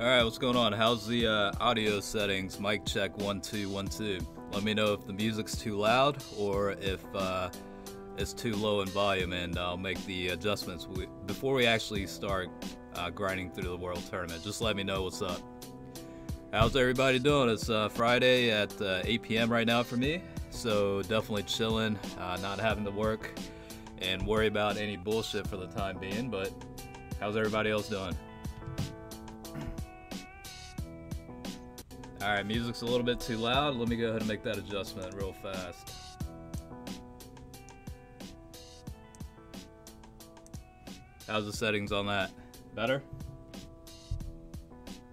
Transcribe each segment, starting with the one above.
Alright, what's going on? How's the audio settings? Mic check 1 2 1 2. Let me know if the music's too loud or if it's too low in volume, and I'll make the adjustments before we actually start grinding through the World Tournament. Just let me know what's up. How's everybody doing? It's Friday at 8 p.m. right now for me, so definitely chilling, not having to work and worry about any bullshit for the time being, but how's everybody else doing? Alright, music's a little bit too loud. Let me go ahead and make that adjustment real fast. How's the settings on that? Better?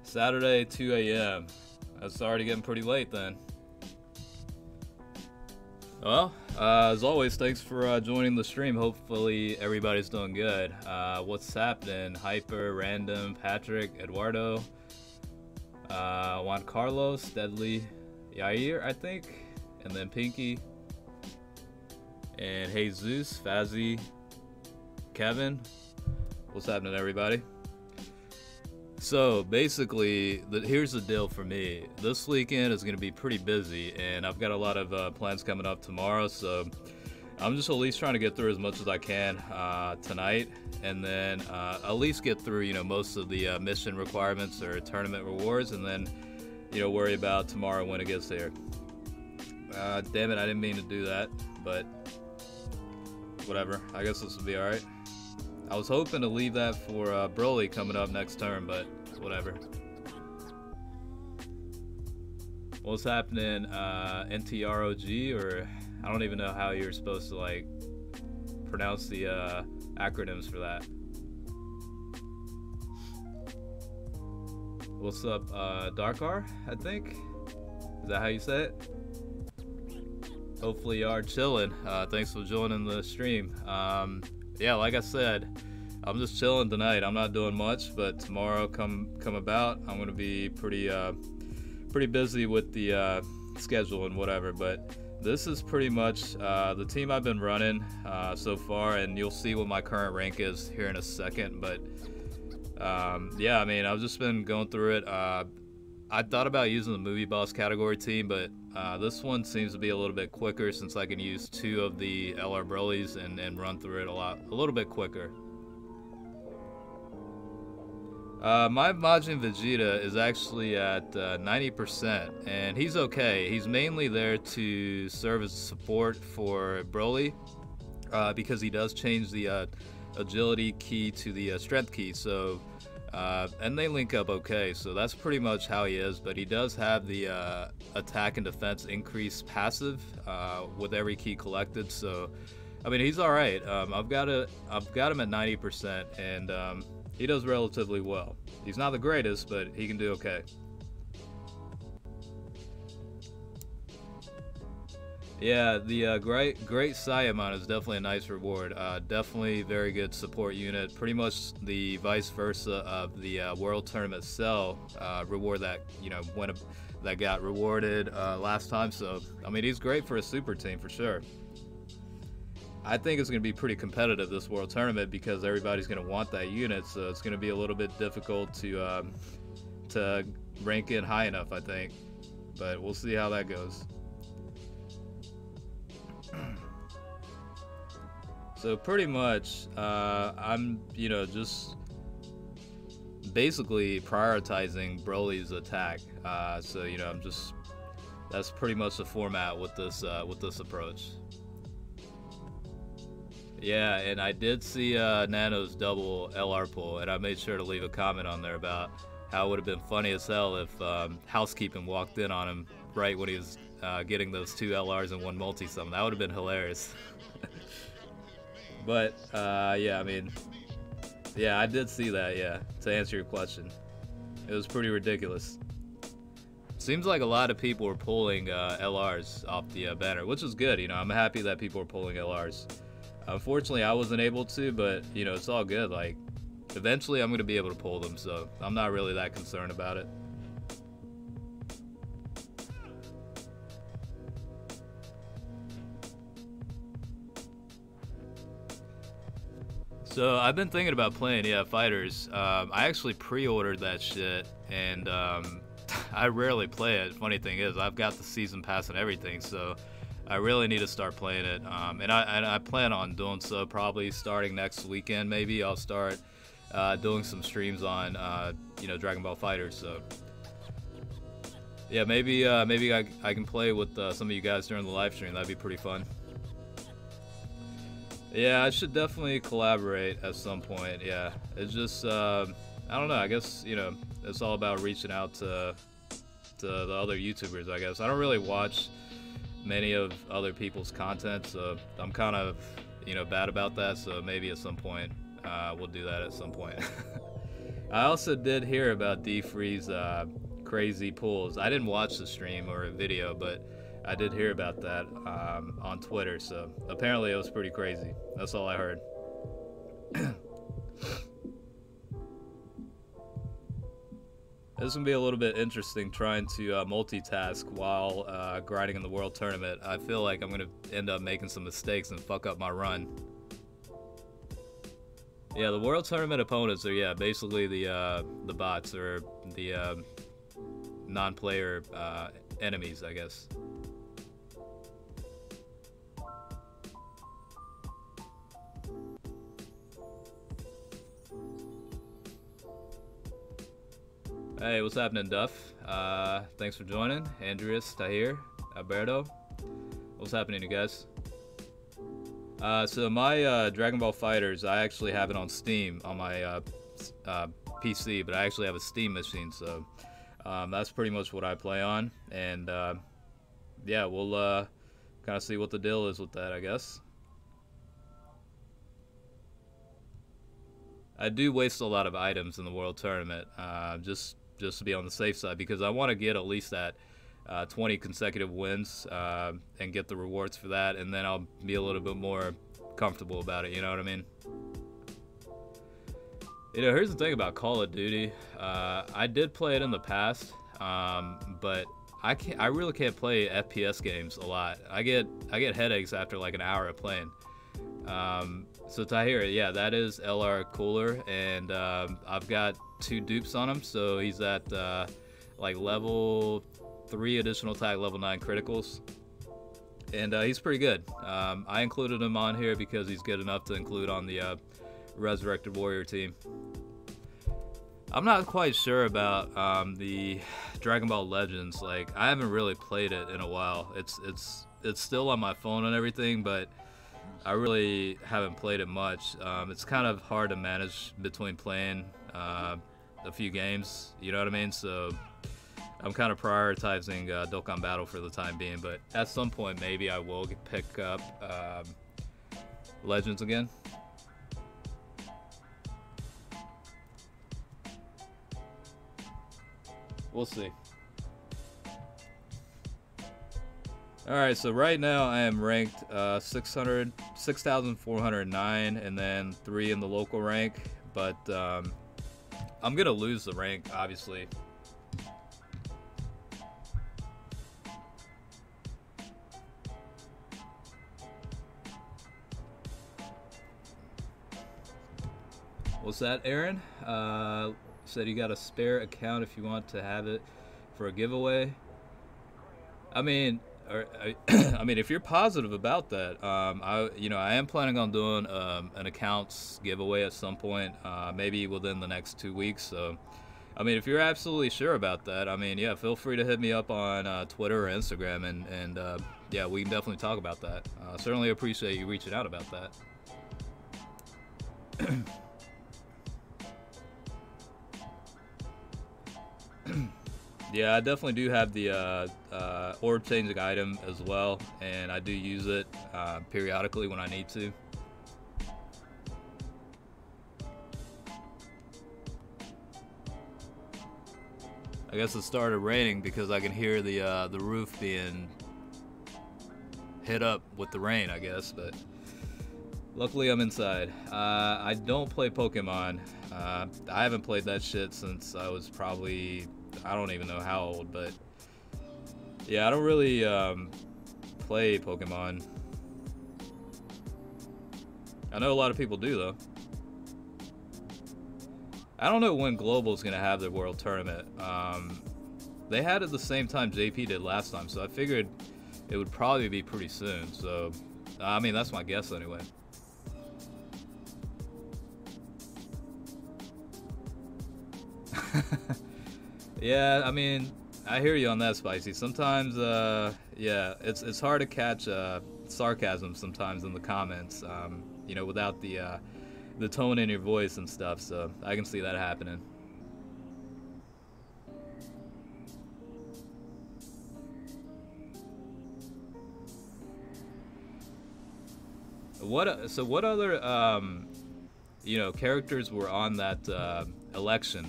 Saturday, 2 a.m. It's already getting pretty late then. Well, as always, thanks for joining the stream. Hopefully everybody's doing good. What's happening? Hyper, Random, Patrick, Eduardo, Juan Carlos, Deadly, Yair, I think, and then Pinky, and Jesus, Fazzy, Kevin. What's happening, everybody? So basically, here's the deal for me. This weekend is going to be pretty busy, and I've got a lot of plans coming up tomorrow, so I'm just at least trying to get through as much as I can tonight, and then at least get through, most of the mission requirements or tournament rewards, and then, worry about tomorrow when it gets here. Damn it, I didn't mean to do that, but whatever. I guess this will be alright. I was hoping to leave that for Broly coming up next turn, but whatever. What's happening, NTROG, or I don't even know how you're supposed to pronounce the acronyms for that. What's up, Darkar, I think? Is that how you say it? Hopefully you are chilling. Thanks for joining the stream. Yeah, like I said, I'm just chilling tonight. I'm not doing much, but tomorrow come about, I'm gonna be pretty busy with the schedule and whatever. But this is pretty much the team I've been running so far, and you'll see what my current rank is here in a second. But yeah, I mean, I've just been going through it. I thought about using the movie boss category team, but this one seems to be a little bit quicker since I can use 2 of the LR Brolys and run through it a little bit quicker. My Majin Vegeta is actually at 90%, and he's okay. He's mainly there to serve as support for Broly, because he does change the agility key to the strength key, so and they link up okay, so that's pretty much how he is. But he does have the attack and defense increase passive with every key collected, so I mean, he's all right. I've got him at 90%, and he does relatively well. He's not the greatest, but he can do okay. Yeah, the Great Saiyaman is definitely a nice reward. Definitely very good support unit. Pretty much the vice versa of the World Tournament Cell reward that that got rewarded last time. So I mean, he's great for a super team for sure. I think it's going to be pretty competitive this World Tournament because everybody's going to want that unit. So it's going to be a little bit difficult to rank in high enough, I think. But we'll see how that goes. So pretty much, I'm, just basically prioritizing Broly's attack. So that's pretty much the format with this approach. Yeah, and I did see Nano's double LR pull, and I made sure to leave a comment on there about how it would have been funny as hell if Housekeeping walked in on him right when he was getting those 2 LRs and 1 multi-summon. That would have been hilarious. But, yeah, I mean, yeah, I did see that, yeah, to answer your question. It was pretty ridiculous. Seems like a lot of people were pulling LRs off the banner, which is good, I'm happy that people are pulling LRs. Unfortunately, I wasn't able to, but, it's all good. Eventually I'm going to be able to pull them, so I'm not really that concerned about it. So I've been thinking about playing, yeah, Fighters. I actually pre-ordered that shit, and I rarely play it. Funny thing is, I've got the season pass and everything, so I really need to start playing it. And I plan on doing so probably starting next weekend. Maybe I'll start doing some streams on Dragon Ball Fighters. So yeah, maybe I can play with some of you guys during the live stream. That'd be pretty fun. Yeah, I should definitely collaborate at some point. Yeah, it's just I don't know. I guess it's all about reaching out to the other YouTubers. I guess I don't really watch many of other people's content, so I'm kind of bad about that. So maybe at some point we'll do that at some point. I also did hear about D-Free's crazy pulls. I didn't watch the stream or a video, but I did hear about that on Twitter, so apparently it was pretty crazy. That's all I heard. This is going to be a little bit interesting trying to multitask while grinding in the World Tournament. I feel like I'm going to end up making some mistakes and fuck up my run. Yeah, the World Tournament opponents are, basically the bots, or the non-player enemies, I guess. Hey, what's happening, Duff? Thanks for joining. Andreas, Tahir, Alberto. What's happening, you guys? So my Dragon Ball Fighters, I actually have it on Steam on my PC, but I actually have a Steam machine, so that's pretty much what I play on. And yeah, we'll kind of see what the deal is with that, I guess. I do waste a lot of items in the World Tournament, just to be on the safe side, because I want to get at least that 20 consecutive wins and get the rewards for that, and then I'll be a little bit more comfortable about it, you know what I mean? Here's the thing about Call of Duty. I did play it in the past, but I really can't play FPS games a lot. I get headaches after like an hour of playing. So Tahir, yeah, that is LR Cooler, and I've got 2 dupes on him, so he's at like level 3 additional attack, level 9 criticals, and he's pretty good. I included him on here because he's good enough to include on the Resurrected Warrior team. I'm not quite sure about the Dragon Ball Legends. Like, I haven't really played it in a while. It's still on my phone and everything, but I really haven't played it much. It's kind of hard to manage between playing a few games, you know what I mean? So I'm kind of prioritizing Dokkan Battle for the time being, but at some point maybe I will pick up Legends again. We'll see. Alright, so right now I am ranked 6,409, and then 3 in the local rank, but I'm gonna lose the rank, obviously. What's that, Aaron? Said you got a spare account if you want to have it for a giveaway. I mean, I mean, if you're positive about that, I am planning on doing an accounts giveaway at some point, maybe within the next 2 weeks. So, I mean, if you're absolutely sure about that, I mean, yeah, feel free to hit me up on Twitter or Instagram, and yeah, we can definitely talk about that. Certainly appreciate you reaching out about that. Yeah, I definitely do have the orb changing item as well, and I do use it periodically when I need to. I guess it started raining because I can hear the roof being hit up with the rain, I guess, but luckily I'm inside. I don't play Pokemon. I haven't played that shit since I was probably, I don't even know how old, but yeah, I don't really play Pokemon. I know a lot of people do, though. I don't know when Global's gonna have their world tournament. They had it the same time JP did last time, so I figured it would probably be pretty soon. So, I mean, that's my guess anyway. Yeah, I mean, I hear you on that, Spicy. Sometimes, yeah, it's hard to catch sarcasm sometimes in the comments, you know, without the tone in your voice and stuff. So I can see that happening. What other you know, characters were on that election?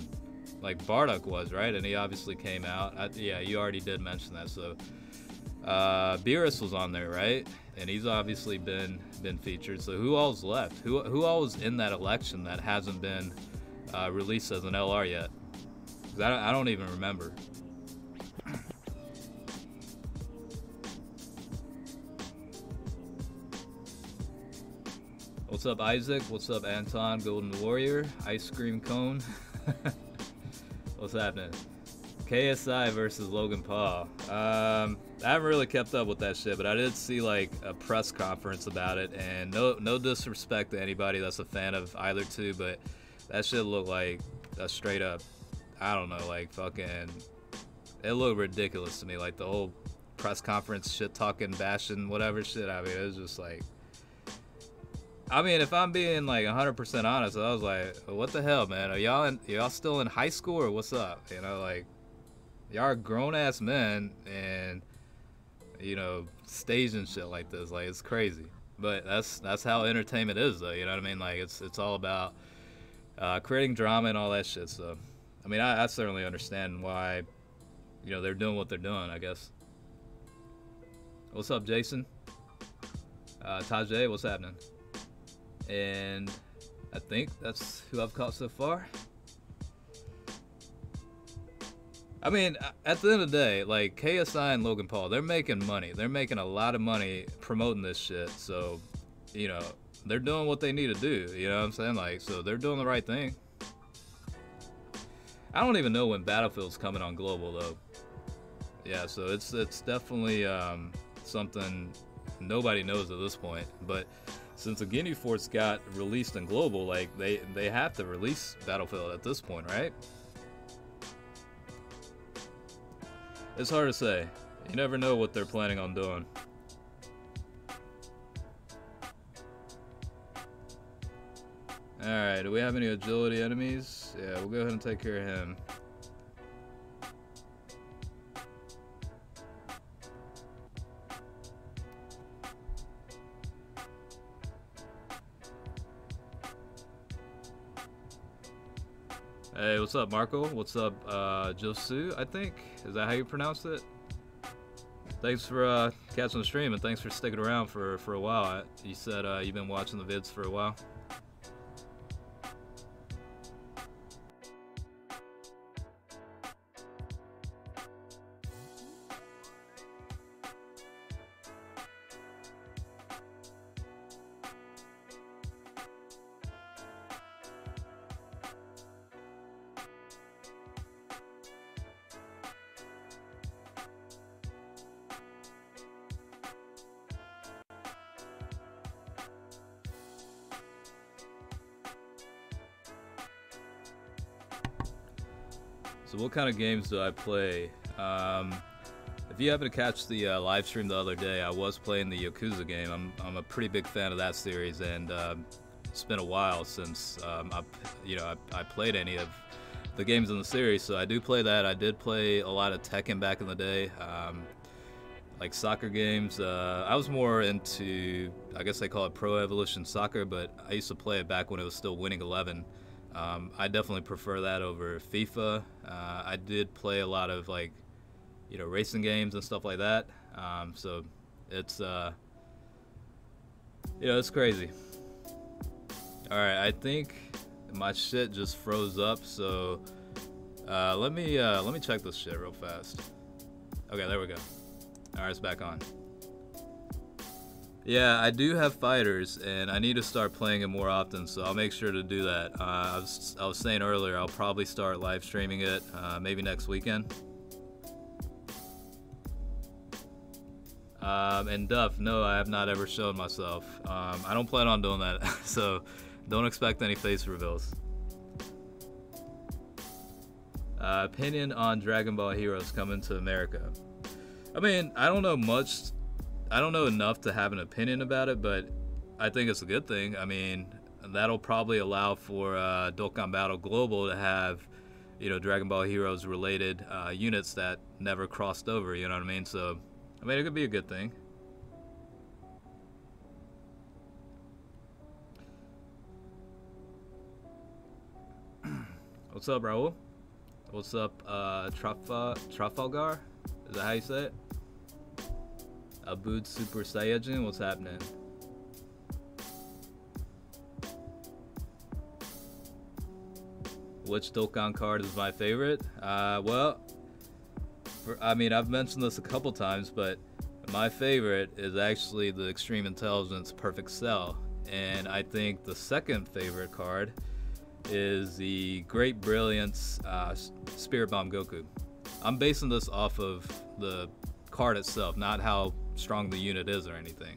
Like Bardock was, right? And he obviously came out. Yeah, you already did mention that. So Beerus was on there, right? And he's obviously been featured. So who all's left? Who all was in that election that hasn't been released as an LR yet? 'Cause I don't even remember. What's up, Isaac? What's up, Anton? Golden Warrior? Ice Cream Cone? What's happening? KSI versus Logan Paul. I haven't really kept up with that shit, but I did see like a press conference about it, and no disrespect to anybody that's a fan of either two, but that shit looked like a straight up, I don't know, like fucking, it looked ridiculous to me, like the whole press conference shit talking, bashing, whatever shit. I mean, it was just like, I mean, if I'm being like 100% honest, I was like, what the hell, man? Are y'all still in high school or what's up? You know, like, y'all are grown ass men and, you know, staging shit like this. Like, it's crazy. But that's how entertainment is, though. You know what I mean? Like, it's all about creating drama and all that shit. So, I mean, I certainly understand why, you know, they're doing what they're doing, I guess. What's up, Jason? Tajay, what's happening? And I think that's who I've caught so far. I mean, at the end of the day, like KSI and Logan Paul, they're making money. They're making a lot of money promoting this shit. So, you know, they're doing what they need to do. You know what I'm saying? Like, so they're doing the right thing. I don't even know when Battlefield's coming on global though. Yeah, so it's definitely something nobody knows at this point. But since the Guinea Force got released in global, like they have to release Battlefield at this point, right? It's hard to say. You never know what they're planning on doing. Alright, do we have any agility enemies? Yeah, we'll go ahead and take care of him. Hey, what's up, Marco? What's up, Josu, I think? Is that how you pronounce it? Thanks for catching the stream, and thanks for sticking around for a while. You said you've been watching the vids for a while. So what kind of games do I play? If you happen to catch the live stream the other day, I was playing the Yakuza game. I'm a pretty big fan of that series, and it's been a while since I played any of the games in the series. So I do play that. I did play a lot of Tekken back in the day, like soccer games. I was more into, I guess they call it Pro Evolution Soccer, but I used to play it back when it was still Winning 11. I definitely prefer that over FIFA. I did play a lot of like, you know, racing games and stuff like that. So it's, you know, it's crazy. All right, I think my shit just froze up. So let me check this shit real fast. Okay, there we go. All right, it's back on. Yeah, I do have fighters, and I need to start playing it more often, so I'll make sure to do that. I was saying earlier, I'll probably start live streaming it maybe next weekend. And Duff, no, I have not ever shown myself. I don't plan on doing that, so don't expect any face reveals. Opinion on Dragon Ball Heroes coming to America. I mean, I don't know much. I don't know enough to have an opinion about it, but I think it's a good thing. I mean, that'll probably allow for Dokkan Battle Global to have, you know, Dragon Ball Heroes related units that never crossed over, you know what I mean? So, I mean, it could be a good thing. What's up, Raul? What's up, Trafalgar? Is that how you say it? Abud Super Saiyajin, what's happening? Which Dokkan card is my favorite? Well, I mean, I've mentioned this a couple times, but my favorite is actually the Extreme Intelligence Perfect Cell. And I think the second favorite card is the Great Brilliance Spirit Bomb Goku. I'm basing this off of the card itself, not how strong the unit is or anything.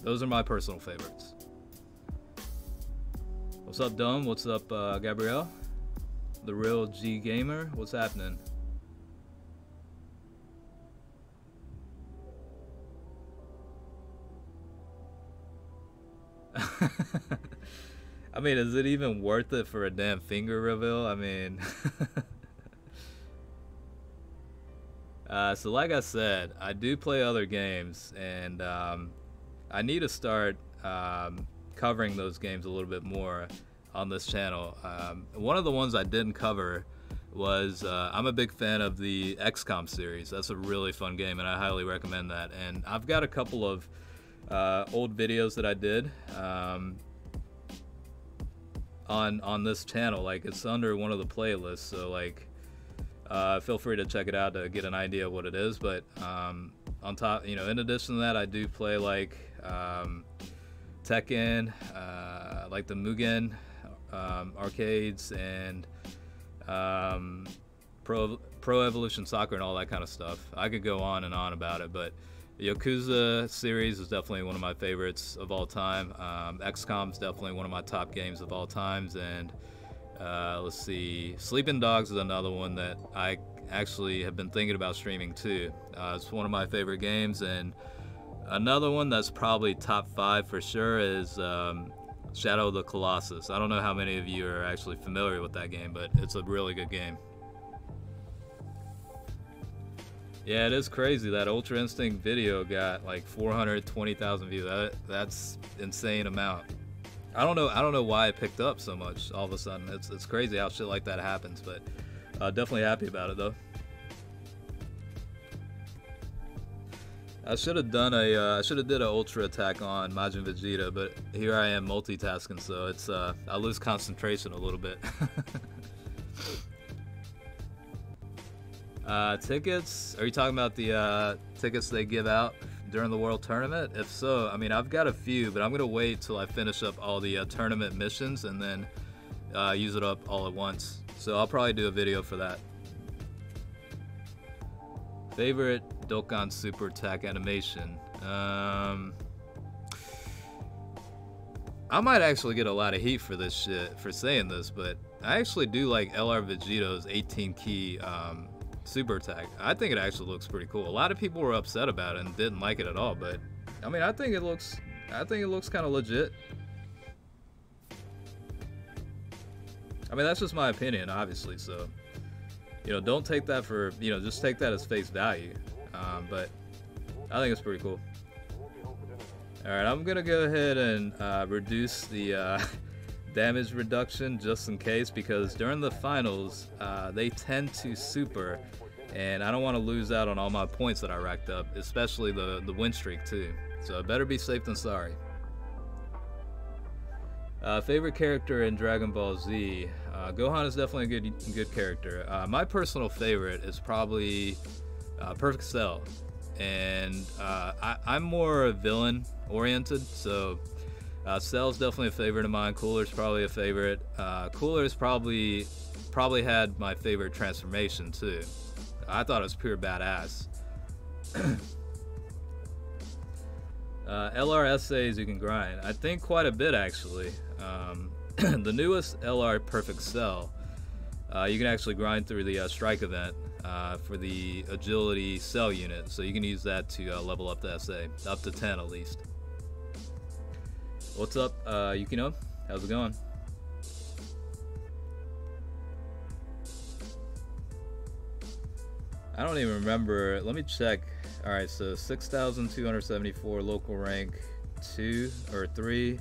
Those are my personal favorites. What's up, Dumb? What's up, Gabrielle? The Real G Gamer? What's happening? I mean, is it even worth it for a damn finger reveal? I mean... So like I said, I do play other games, and I need to start covering those games a little bit more on this channel. One of the ones I didn't cover was, I'm a big fan of the XCOM series. That's a really fun game, and I highly recommend that. And I've got a couple of old videos that I did on this channel. Like, it's under one of the playlists, so like, feel free to check it out to get an idea of what it is. But on top, you know, in addition to that, I do play like Tekken, like the Mugen arcades, and Pro Evolution Soccer and all that kind of stuff. I could go on and on about it, but the Yakuza series is definitely one of my favorites of all time. XCOM is definitely one of my top games of all times, and let's see, Sleeping Dogs is another one that I actually have been thinking about streaming too. It's one of my favorite games. And another one that's probably top 5 for sure is Shadow of the Colossus. I don't know how many of you are actually familiar with that game, but it's a really good game. Yeah, it is crazy that Ultra Instinct video got like 420,000 views. That's insane amount. I don't know why it picked up so much all of a sudden. It's crazy how shit like that happens, but definitely happy about it though. I should have done I should have did an ultra attack on Majin Vegeta, but here I am multitasking, so it's I lose concentration a little bit. Tickets? Are you talking about the tickets they give out during the World Tournament? If so, I mean, I've got a few, but I'm gonna wait till I finish up all the tournament missions and then use it up all at once. So I'll probably do a video for that. Favorite Dokkan Super Attack animation? I might actually get a lot of heat for this shit, for saying this, but I actually do like LR Vegeto's 18 key super attack. I think it actually looks pretty cool. A lot of people were upset about it and didn't like it at all, but I mean, I think it looks kind of legit. I mean, that's just my opinion, obviously, so you know, don't take that for, you know, just take that as face value. But I think it's pretty cool. Alright, I'm gonna go ahead and reduce the damage reduction just in case, because during the finals they tend to super, and I don't want to lose out on all my points that I racked up, especially the win streak too. So better be safe than sorry. Favorite character in Dragon Ball Z? Gohan is definitely a good character. My personal favorite is probably Perfect Cell, and I'm more a villain oriented. So Cell's definitely a favorite of mine. Cooler's probably a favorite. Cooler's probably had my favorite transformation too. I thought it was pure badass. LR essays you can grind. I think quite a bit actually. The newest LR Perfect Cell, you can actually grind through the strike event for the agility cell unit, so you can use that to level up the SA, up to 10 at least. What's up, Yukino? How's it going? I don't even remember. Let me check. Alright, so 6,274 local rank 2 or 3.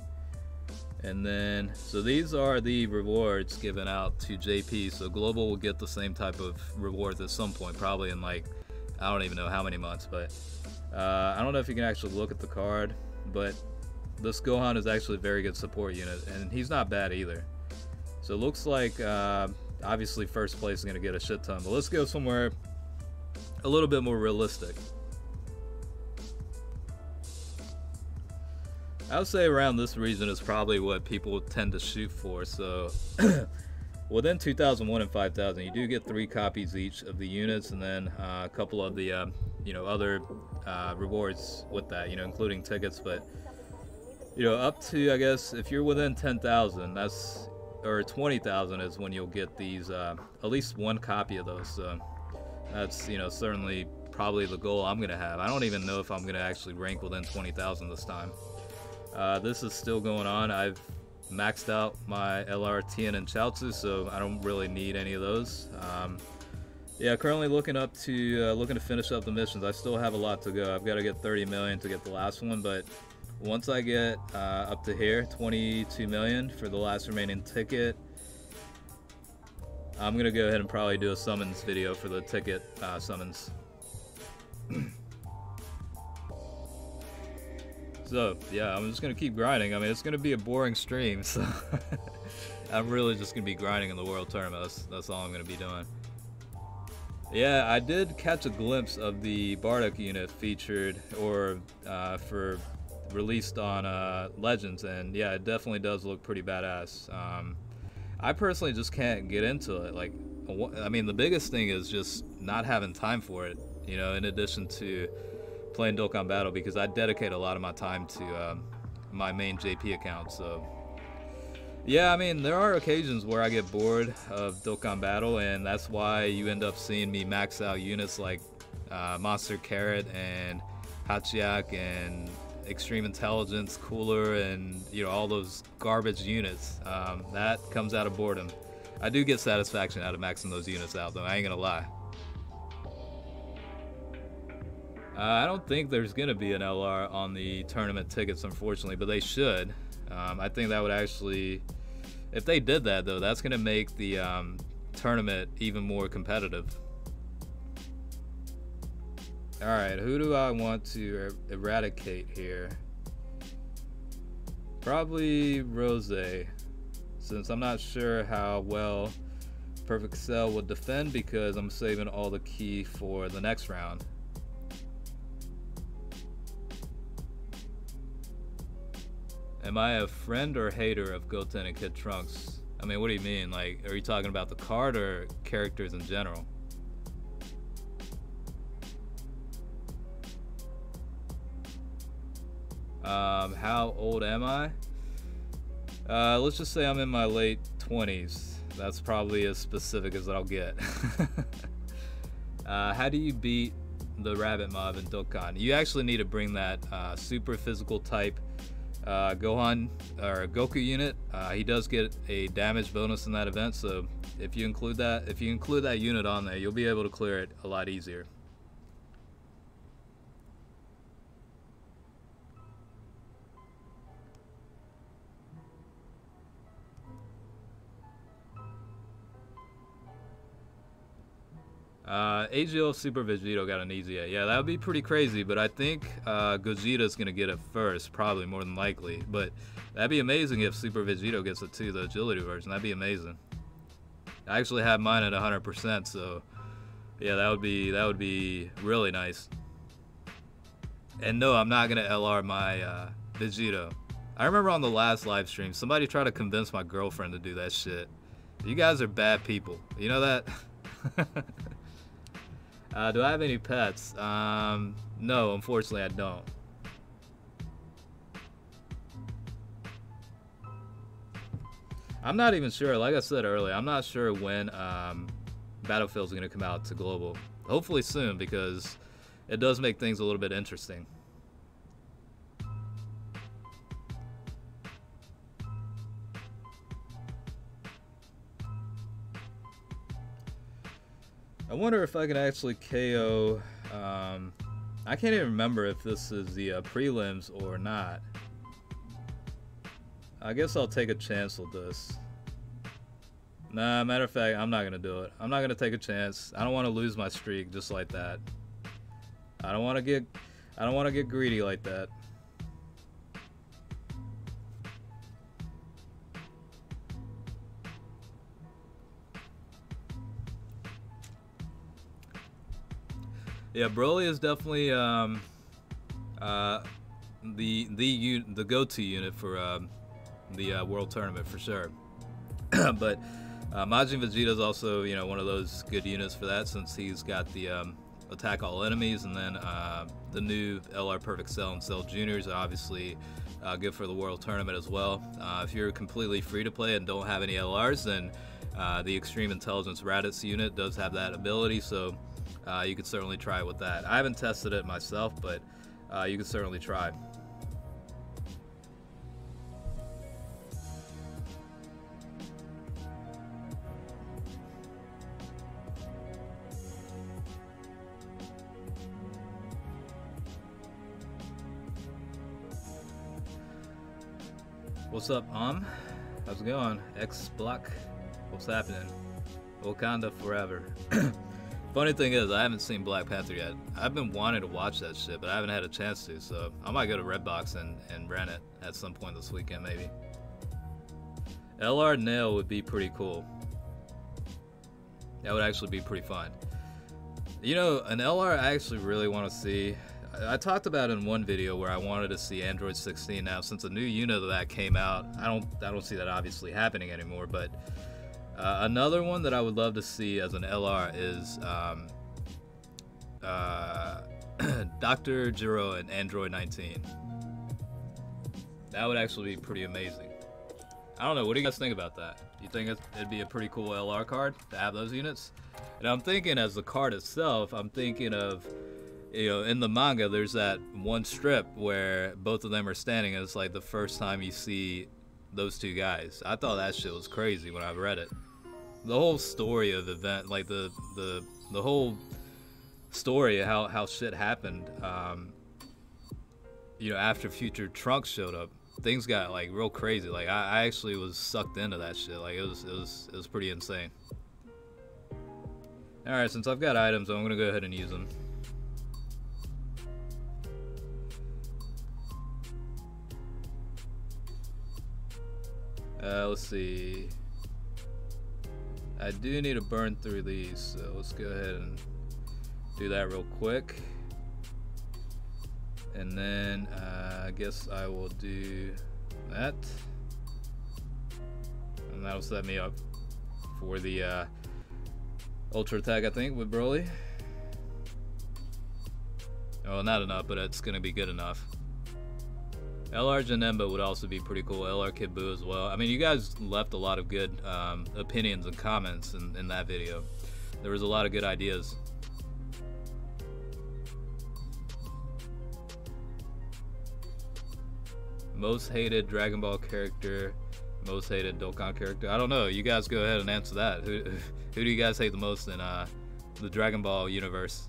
And then, so these are the rewards given out to JP. So Global will get the same type of rewards at some point, probably in like, I don't even know how many months, but I don't know if you can actually look at the card, but this Gohan is actually a very good support unit, and he's not bad either. So it looks like, obviously first place is going to get a shit ton, but let's go somewhere a little bit more realistic. I would say around this region is probably what people tend to shoot for. So within 2001 and 5000, you do get 3 copies each of the units, and then a couple of the other rewards with that, including tickets. But up to, I guess, if you're within 10,000, that's, or 20,000 is when you'll get these at least 1 copy of those. So that's certainly probably the goal I'm gonna have. I don't even know if I'm gonna actually rank within 20,000 this time. This is still going on. I've maxed out my LR, Tien, and Chaozu, so I don't really need any of those. Yeah, currently looking to finish up the missions. I still have a lot to go. I've got to get 30 million to get the last one, but once I get up to here, 22 million for the last remaining ticket, I'm gonna go ahead and probably do a summons video for the ticket summons. So yeah, I'm just gonna keep grinding. I mean, it's gonna be a boring stream, so I'm really just gonna be grinding in the World Tournament. That's all I'm gonna be doing. Yeah, I did catch a glimpse of the Bardock unit featured or for released on Legends, and yeah, it definitely does look pretty badass. I personally just can't get into it. Like, I mean, the biggest thing is just not having time for it. In addition to playing Dokkan Battle, because I dedicate a lot of my time to my main JP account. So yeah, I mean, there are occasions where I get bored of Dokkan Battle, and that's why you end up seeing me max out units like Monster Carrot and Hachiak and Extreme Intelligence, Cooler, and all those garbage units. That comes out of boredom. I do get satisfaction out of maxing those units out, though. I ain't gonna lie. I don't think there's gonna be an LR on the tournament tickets, unfortunately, but they should. I think that would actually, if they did that though, that's gonna make the tournament even more competitive. Alright, who do I want to eradicate here? Probably Rose, since I'm not sure how well Perfect Cell would defend, because I'm saving all the ki for the next round. Am I a friend or hater of Goten and Kid Trunks? I mean, what do you mean? Like, are you talking about the card or characters in general? How old am I? Let's just say I'm in my late 20s. That's probably as specific as I'll get. How do you beat the rabbit mob in Dokkan? You actually need to bring that super physical type Gohan or Goku unit. He does get a damage bonus in that event, so if you include that unit on there, you'll be able to clear it a lot easier. AGL Super Vegito got an easy A. Yeah, that would be pretty crazy, but I think Gogeta's going to get it first, probably, more than likely. But that'd be amazing if Super Vegito gets it too, the agility version. That'd be amazing. I actually have mine at 100%, so yeah, that would be really nice. And no, I'm not gonna LR my Vegito. I remember on the last live stream, somebody tried to convince my girlfriend to do that shit. You guys are bad people. You know that? Do I have any pets? No, unfortunately I don't. I'm not even sure, like I said earlier, I'm not sure when Battlefield's gonna come out to global. Hopefully soon, because it does make things a little bit interesting. I wonder if I can actually KO. I can't even remember if this is the prelims or not. I guess I'll take a chance with this. Nah, matter of fact, I'm not gonna do it. I'm not gonna take a chance. I don't want to lose my streak just like that. I don't want to get greedy like that. Yeah, Broly is definitely the go-to unit for the World Tournament for sure. But Majin Vegeta is also, you know, one of those good units for that, since he's got the attack all enemies, and then the new LR Perfect Cell and Cell Juniors are obviously good for the World Tournament as well. If you're completely free to play and don't have any LRs, then the Extreme Intelligence Raditz unit does have that ability, so you could certainly try with that. I haven't tested it myself, but you could certainly try. What's up, how's it going? X Block, what's happening? Wakanda forever. Funny thing is, I haven't seen Black Panther yet. I've been wanting to watch that shit, but I haven't had a chance to, so I might go to Redbox and rent it at some point this weekend, maybe. LR Nail would be pretty cool. That would actually be pretty fun. You know, an LR I actually really want to see. I talked about in one video where I wanted to see Android 16. Now, since a new unit of that came out, I don't see that obviously happening anymore, but another one that I would love to see as an LR is Dr. Jiro and Android 19. That would actually be pretty amazing. I don't know, what do you guys think about that? You think it'd be a pretty cool LR card to have those units? And I'm thinking, as the card itself, I'm thinking of, you know, in the manga, there's that one strip where both of them are standing, and it's like the first time you see those two guys. I thought that shit was crazy when I read it. The whole story of the event, like the whole story of how shit happened, you know, after Future Trunks showed up, things got like real crazy. Like I actually was sucked into that shit. Like it was pretty insane. All right, since I've got items, I'm gonna go ahead and use them. Let's see. I do need to burn through these, so let's go ahead and do that real quick. And then I guess I will do that. And that'll set me up for the Ultra Attack, I think, with Broly. Oh, not enough, but it's going to be good enough. LR Janemba would also be pretty cool. LR Kid Buu as well. I mean, you guys left a lot of good opinions and comments in that video. There was a lot of good ideas. Most hated Dragon Ball character, most hated Dokkan character. I don't know. You guys go ahead and answer that. Who do you guys hate the most in the Dragon Ball universe?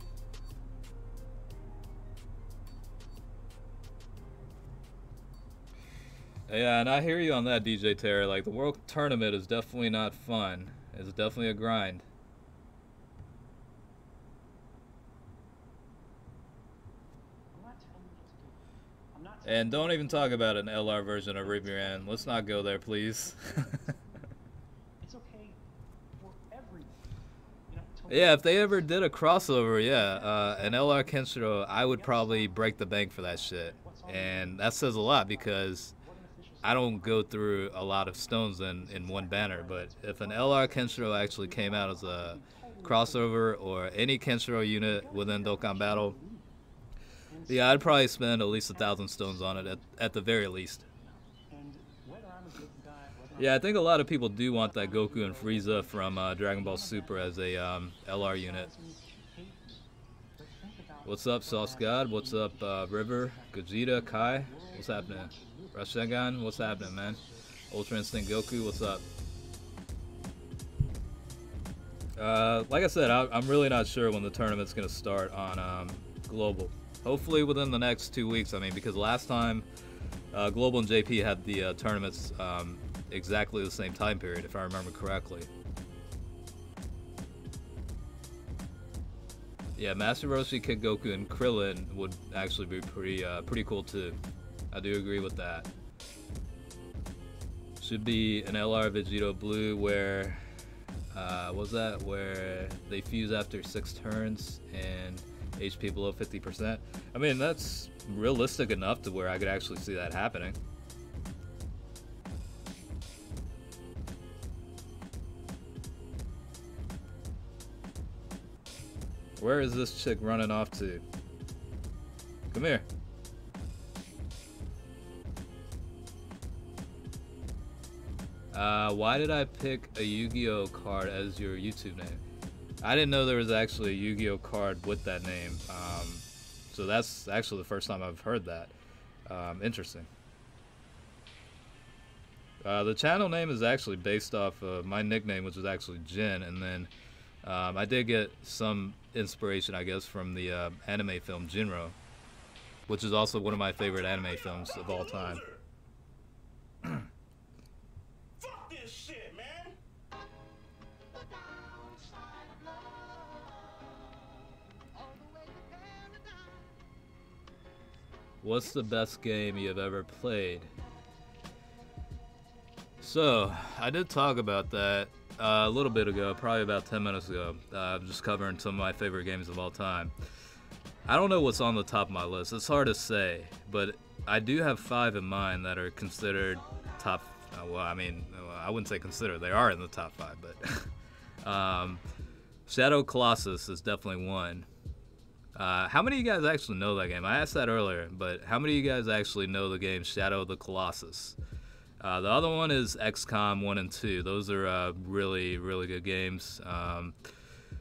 Yeah, and I hear you on that, DJ Terror. Like, the World Tournament is definitely not fun. It's definitely a grind. And don't even talk about an LR version of Ribiran. Let's not go there, please. It's okay for everyone, you know, to Yeah, if they ever did a crossover, yeah, an LR Kenshiro, I would probably break the bank for that shit. And that says a lot because I don't go through a lot of stones in one banner. But if an LR Kenshiro actually came out as a crossover or any Kenshiro unit within Dokkan Battle, yeah, I'd probably spend at least 1,000 stones on it at the very least. Yeah, I think a lot of people do want that Goku and Frieza from Dragon Ball Super as a LR unit. What's up, Sauce God? What's up, River? Gogeta? Kai? What's happening? Rashengan? What's happening, man? Ultra Instinct Goku? What's up? Like I said, I'm really not sure when the tournament's going to start on Global. Hopefully within the next 2 weeks, I mean, because last time Global and JP had the tournaments exactly the same time period, if I remember correctly. Yeah, Master Roshi, Kid Goku, and Krillin would actually be pretty cool too. I do agree with that. Should be an LR Vegito Blue where, what's that? Where they fuse after 6 turns and HP below 50%. I mean, that's realistic enough to where I could actually see that happening. Where is this chick running off to? Come here. Why did I pick a Yu-Gi-Oh card as your YouTube name? I didn't know there was actually a Yu-Gi-Oh card with that name. So that's actually the first time I've heard that. Interesting. The channel name is actually based off of my nickname, which is actually Jin, and then I did get some inspiration, I guess, from the anime film Jinro, which is also one of my favorite anime films of all time. Fuck this shit, man. What's the best game you have ever played? So, I did talk about that a little bit ago, probably about 10 minutes ago. Just covering some of my favorite games of all time. I don't know what's on the top of my list. It's hard to say, but I do have 5 in mind that are considered top. Well, I mean, I wouldn't say considered. They are in the top 5, but Shadow Colossus is definitely one. How many of you guys actually know that game? I asked that earlier, but how many of you guys actually know the game Shadow of the Colossus? The other one is XCOM 1 and 2. Those are really, really good games.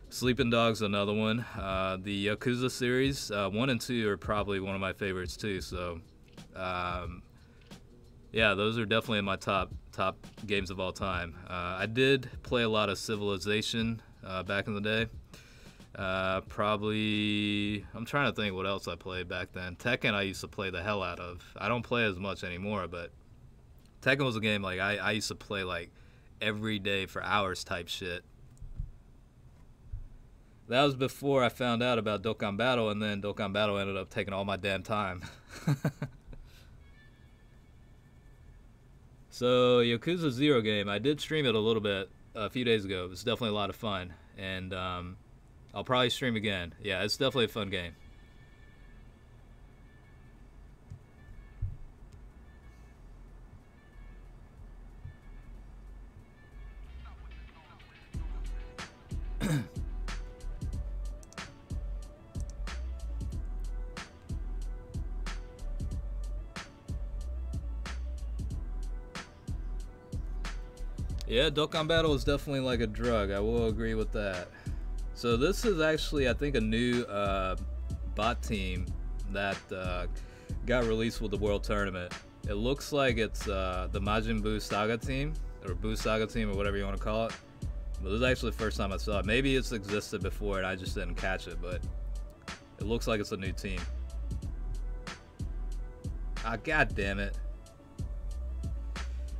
Sleeping Dogs, another one. The Yakuza series, 1 and 2 are probably one of my favorites too. So, yeah, those are definitely in my top games of all time. I did play a lot of Civilization back in the day. Probably, I'm trying to think what else I played back then. Tekken I used to play the hell out of. I don't play as much anymore, but Tekken was a game like I used to play like every day for hours type shit. That was before I found out about Dokkan Battle, and then Dokkan Battle ended up taking all my damn time. So, Yakuza 0 game, I did stream it a little bit a few days ago. It was definitely a lot of fun, and I'll probably stream again. Yeah, it's definitely a fun game. Yeah, Dokkan Battle is definitely like a drug. I will agree with that. So this is actually, I think, a new bot team that got released with the World Tournament. It looks like it's the Majin Buu Saga team, or Buu Saga team, or whatever you want to call it. But this is actually the first time I saw it. Maybe it's existed before and I just didn't catch it, but it looks like it's a new team. Ah, god damn it.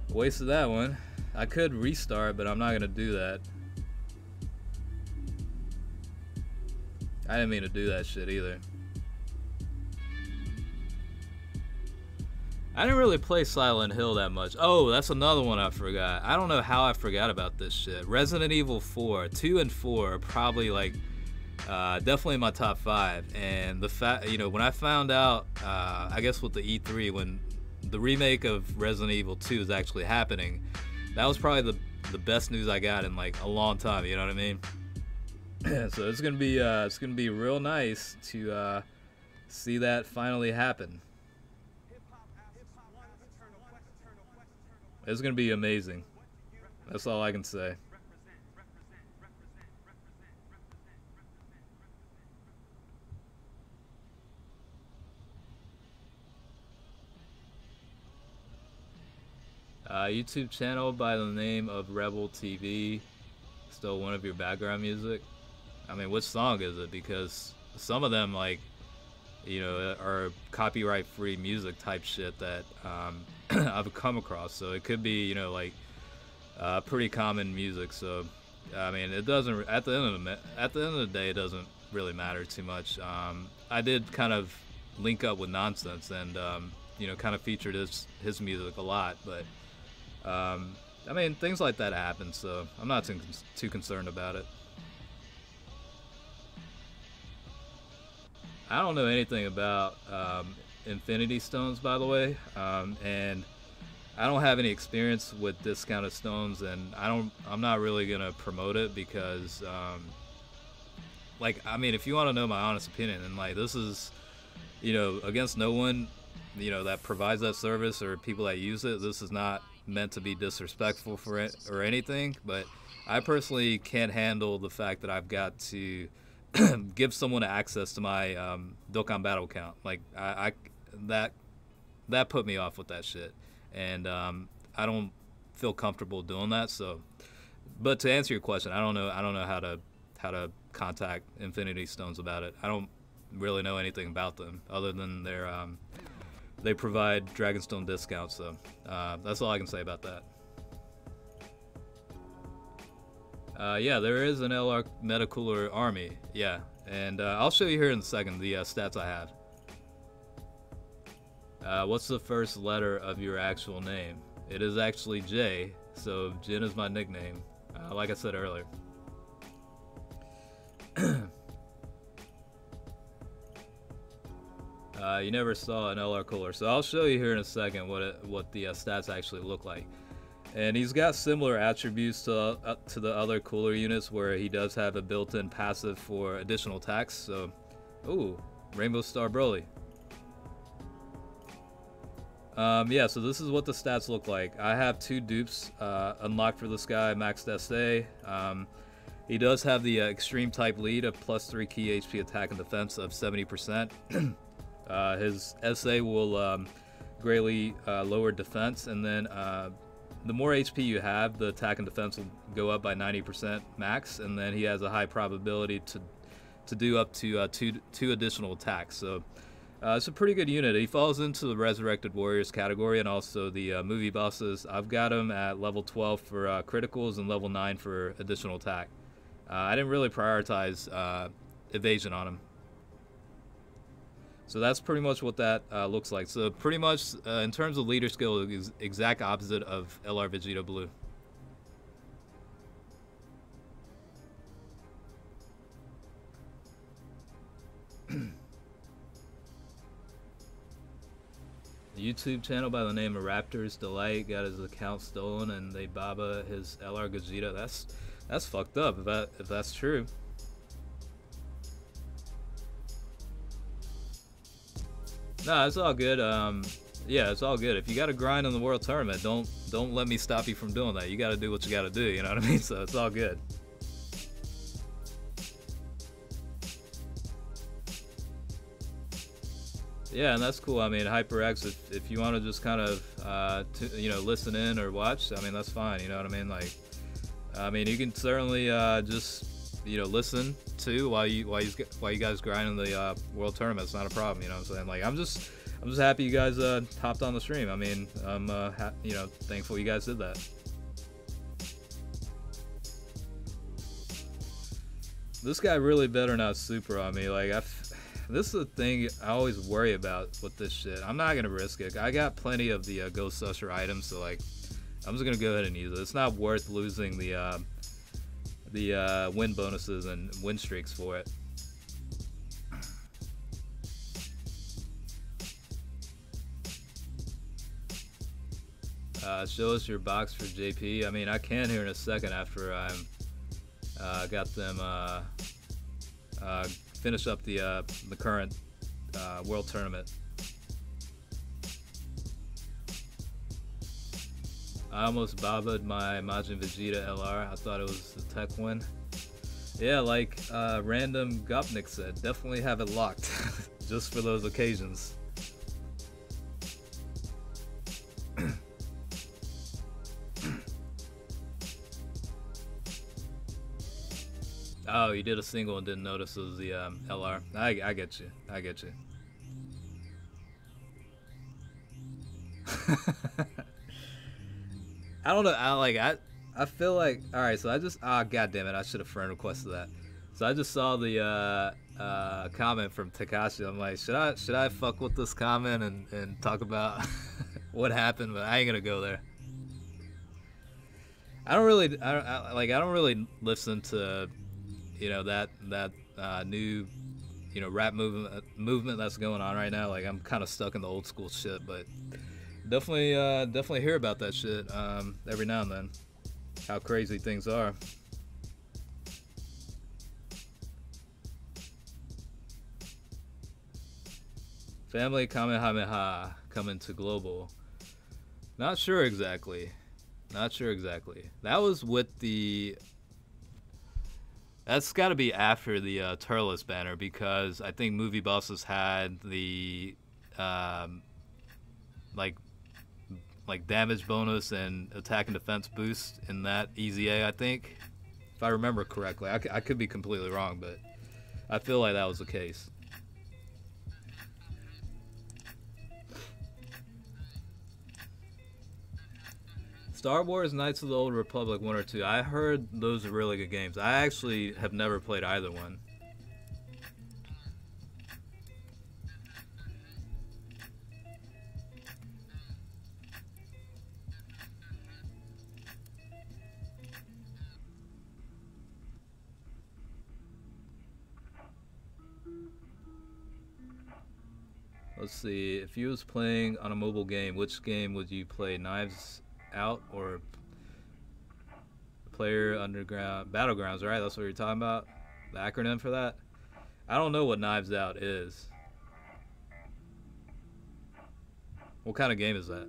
Wasted that one. I could restart, but I'm not gonna do that. I didn't mean to do that shit either. I didn't really play Silent Hill that much. Oh, that's another one I forgot. I don't know how I forgot about this shit. Resident Evil 4, 2 and 4 are probably like definitely my top 5. And the fact, you know, when I found out, I guess with the E3, when the remake of Resident Evil 2 is actually happening, that was probably the best news I got in like a long time. You know what I mean? So it's gonna be real nice to see that finally happen. It's gonna be amazing. That's all I can say. YouTube channel by the name of Rebel TV. Still one of your background music. I mean, which song is it? Because some of them, like, you know, are copyright-free music type shit that I've come across. So it could be, you know, like pretty common music. So I mean, it doesn't. At the end of the day, it doesn't really matter too much. I did kind of link up with Nonsense and you know, kind of featured his music a lot, but I mean, things like that happen, so I'm not too concerned about it. I don't know anything about Infinity Stones, by the way, and I don't have any experience with this kind of stones, and I'm not really gonna promote it because, like, I mean, if you want to know my honest opinion, and like, this is, you know, against no one, you know, that provides that service or people that use it. This is not meant to be disrespectful for it or anything, but I personally can't handle the fact that I've got to give someone access to my Dokkan battle account. Like, that put me off with that shit, and I don't feel comfortable doing that. So, but to answer your question, I don't know how to contact Infinity Stones about it. I don't really know anything about them other than they provide Dragonstone discounts. So that's all I can say about that. Yeah, there is an LR Metacooler army. Yeah, and I'll show you here in a second the stats I have. What's the first letter of your actual name? It is actually J, so Jin is my nickname, like I said earlier. You never saw an LR cooler, so I'll show you here in a second what the stats actually look like. And he's got similar attributes to the other cooler units, where he does have a built-in passive for additional attacks. So, ooh, Rainbow Star Broly. Yeah, so this is what the stats look like. I have 2 dupes unlocked for this guy, maxed SA. He does have the extreme type lead of +3 key HP attack and defense of 70%. His SA will greatly lower defense, and then the more HP you have, the attack and defense will go up by 90% max, and then he has a high probability to do up to two additional attacks. So it's a pretty good unit. He falls into the Resurrected Warriors category, and also the movie bosses. I've got him at level 12 for criticals and level 9 for additional attack. I didn't really prioritize evasion on him. So that's pretty much what that looks like. So pretty much in terms of leader skill, is exact opposite of LR Vegeta Blue. YouTube channel by the name of Raptors Delight got his account stolen, and they baba his LR Gogeta. That's fucked up if that's true. Nah, it's all good. Yeah, it's all good. If you got to grind in the World Tournament, don't let me stop you from doing that. You got to do what you got to do. You know what I mean? So it's all good. Yeah, and that's cool. I mean, HyperX, if you want to just kind of, you know, listen in or watch, I mean, that's fine. You know what I mean? Like, I mean, you can certainly just, you know, listen to while you guys grind in the World Tournament. It's not a problem. You know what I'm saying? Like, I'm just happy you guys hopped on the stream. I mean, I'm you know, thankful you guys did that. This guy really better not super on me. Like, this is the thing I always worry about with this shit. I'm not gonna risk it. I got plenty of the Ghost Usher items, so like, I'm just gonna go ahead and use it. It's not worth losing the win bonuses and win streaks for it. Show us your box for JP. I mean, I can here in a second after I'm got them finish up the current world tournament. I almost bobbed my Majin Vegeta LR. I thought it was a tech win. Yeah, like random Gopnik said, definitely have it locked just for those occasions. Oh, you did a single and didn't notice it was the LR. I get you. I get you. I don't know. I feel like, all right. So I just god damn it. I should have friend requested that. So I just saw the comment from Takashi. I'm like, should I fuck with this comment and talk about what happened? But I ain't gonna go there. I don't really listen to, you know, that new, you know, rap movement that's going on right now. Like, I'm kind of stuck in the old school shit, but definitely hear about that shit every now and then. How crazy things are. Family Kamehameha coming to global. Not sure exactly. Not sure exactly. That was with the. That's got to be after the Turles banner, because I think Movie Bosses had the like damage bonus and attack and defense boost in that Easy A, I think, if I remember correctly. I could be completely wrong, but I feel like that was the case. Star Wars Knights of the Old Republic 1 or 2. I heard those are really good games. I actually have never played either one. Let's see. If you was playing on a mobile game, which game would you play? Knives Out or Player Underground Battlegrounds, right? That's what you're talking about? The acronym for that? I don't know what Knives Out is. What kind of game is that?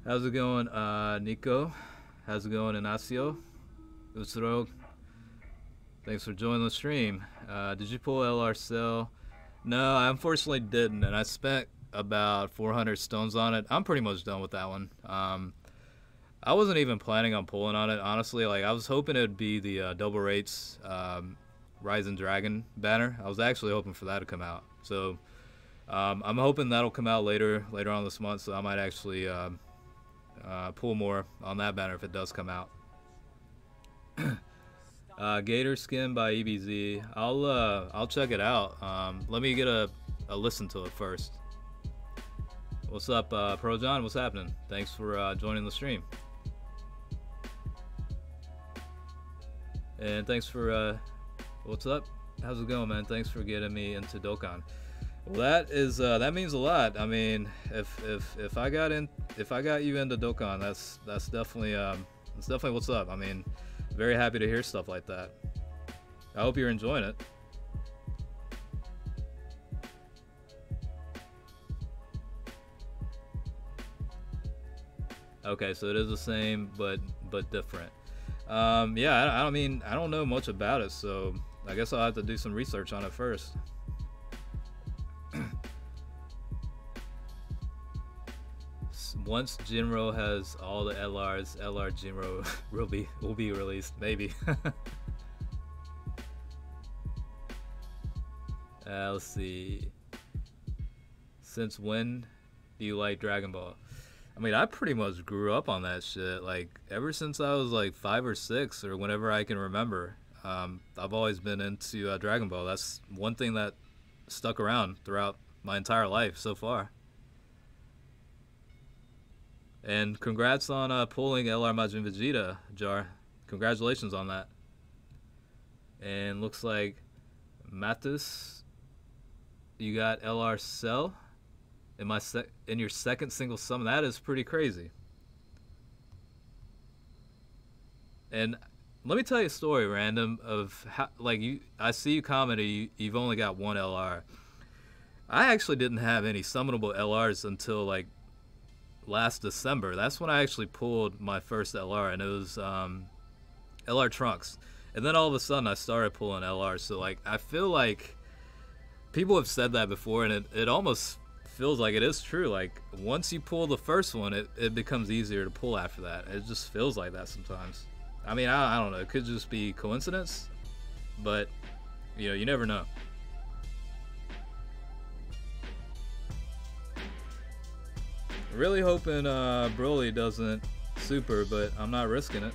How's it going, Nico? How's it going, Inacio? Usuro? Thanks for joining the stream. Did you pull LR Cell? No, I unfortunately didn't, and I spent about 400 stones on it. I'm pretty much done with that one. I wasn't even planning on pulling on it, honestly. Like, I was hoping it would be the Double Rates Rising Dragon banner. I was actually hoping for that to come out. So I'm hoping that'll come out later on this month. So I might actually pull more on that banner if it does come out. Gator Skin by EBZ. I'll check it out. Let me get a listen to it first. What's up, Pro John? What's happening? Thanks for joining the stream. And thanks for what's up? How's it going, man? Thanks for getting me into Dokkan. Well, that means a lot. I mean, if I got you into Dokkan, that's definitely what's up. I mean, very happy to hear stuff like that. I hope you're enjoying it. Okay, so it is the same, but different. Yeah, I mean, I don't know much about it, so I guess I'll have to do some research on it first. Once Jinro has all the LRs, LR Jinro will be released, maybe. Let's see. Since when do you like Dragon Ball? I mean, I pretty much grew up on that shit. Like, ever since I was like 5 or 6, or whenever I can remember. I've always been into Dragon Ball. That's one thing that stuck around throughout my entire life so far. And congrats on pulling LR Majin Vegeta, Jar. Congratulations on that. And looks like Mathis, you got LR Cell in your second single summon. That is pretty crazy. And let me tell you a story, random, of how, like, I see you commented you've only got one LR. I actually didn't have any summonable LRs until like last December. That's when I actually pulled my first LR, and it was LR Trunks. And then all of a sudden I started pulling LR. So like, I feel like people have said that before, and it almost feels like it is true. Like, once you pull the first one, it becomes easier to pull after that. It just feels like that sometimes. I mean, I don't know. It could just be coincidence, but you know, you never know. Really hoping Broly doesn't super, but I'm not risking it.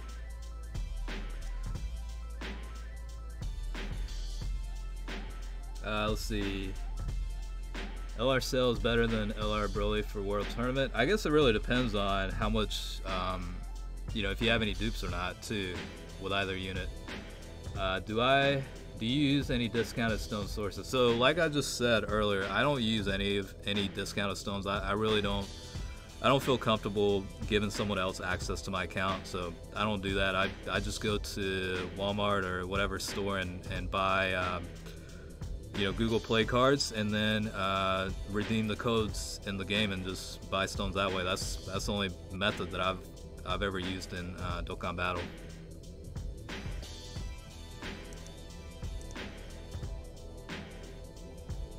Let's see. LR Cell is better than LR Broly for World Tournament. I guess it really depends on how much, you know, if you have any dupes or not, too, with either unit. Do you use any discounted stone sources? So, like I just said earlier, I don't use any discounted stones. I really don't. I don't feel comfortable giving someone else access to my account, so I don't do that. I just go to Walmart or whatever store and buy, you know, Google Play cards, and then redeem the codes in the game and just buy stones that way. That's the only method that I've ever used in Dokkan Battle.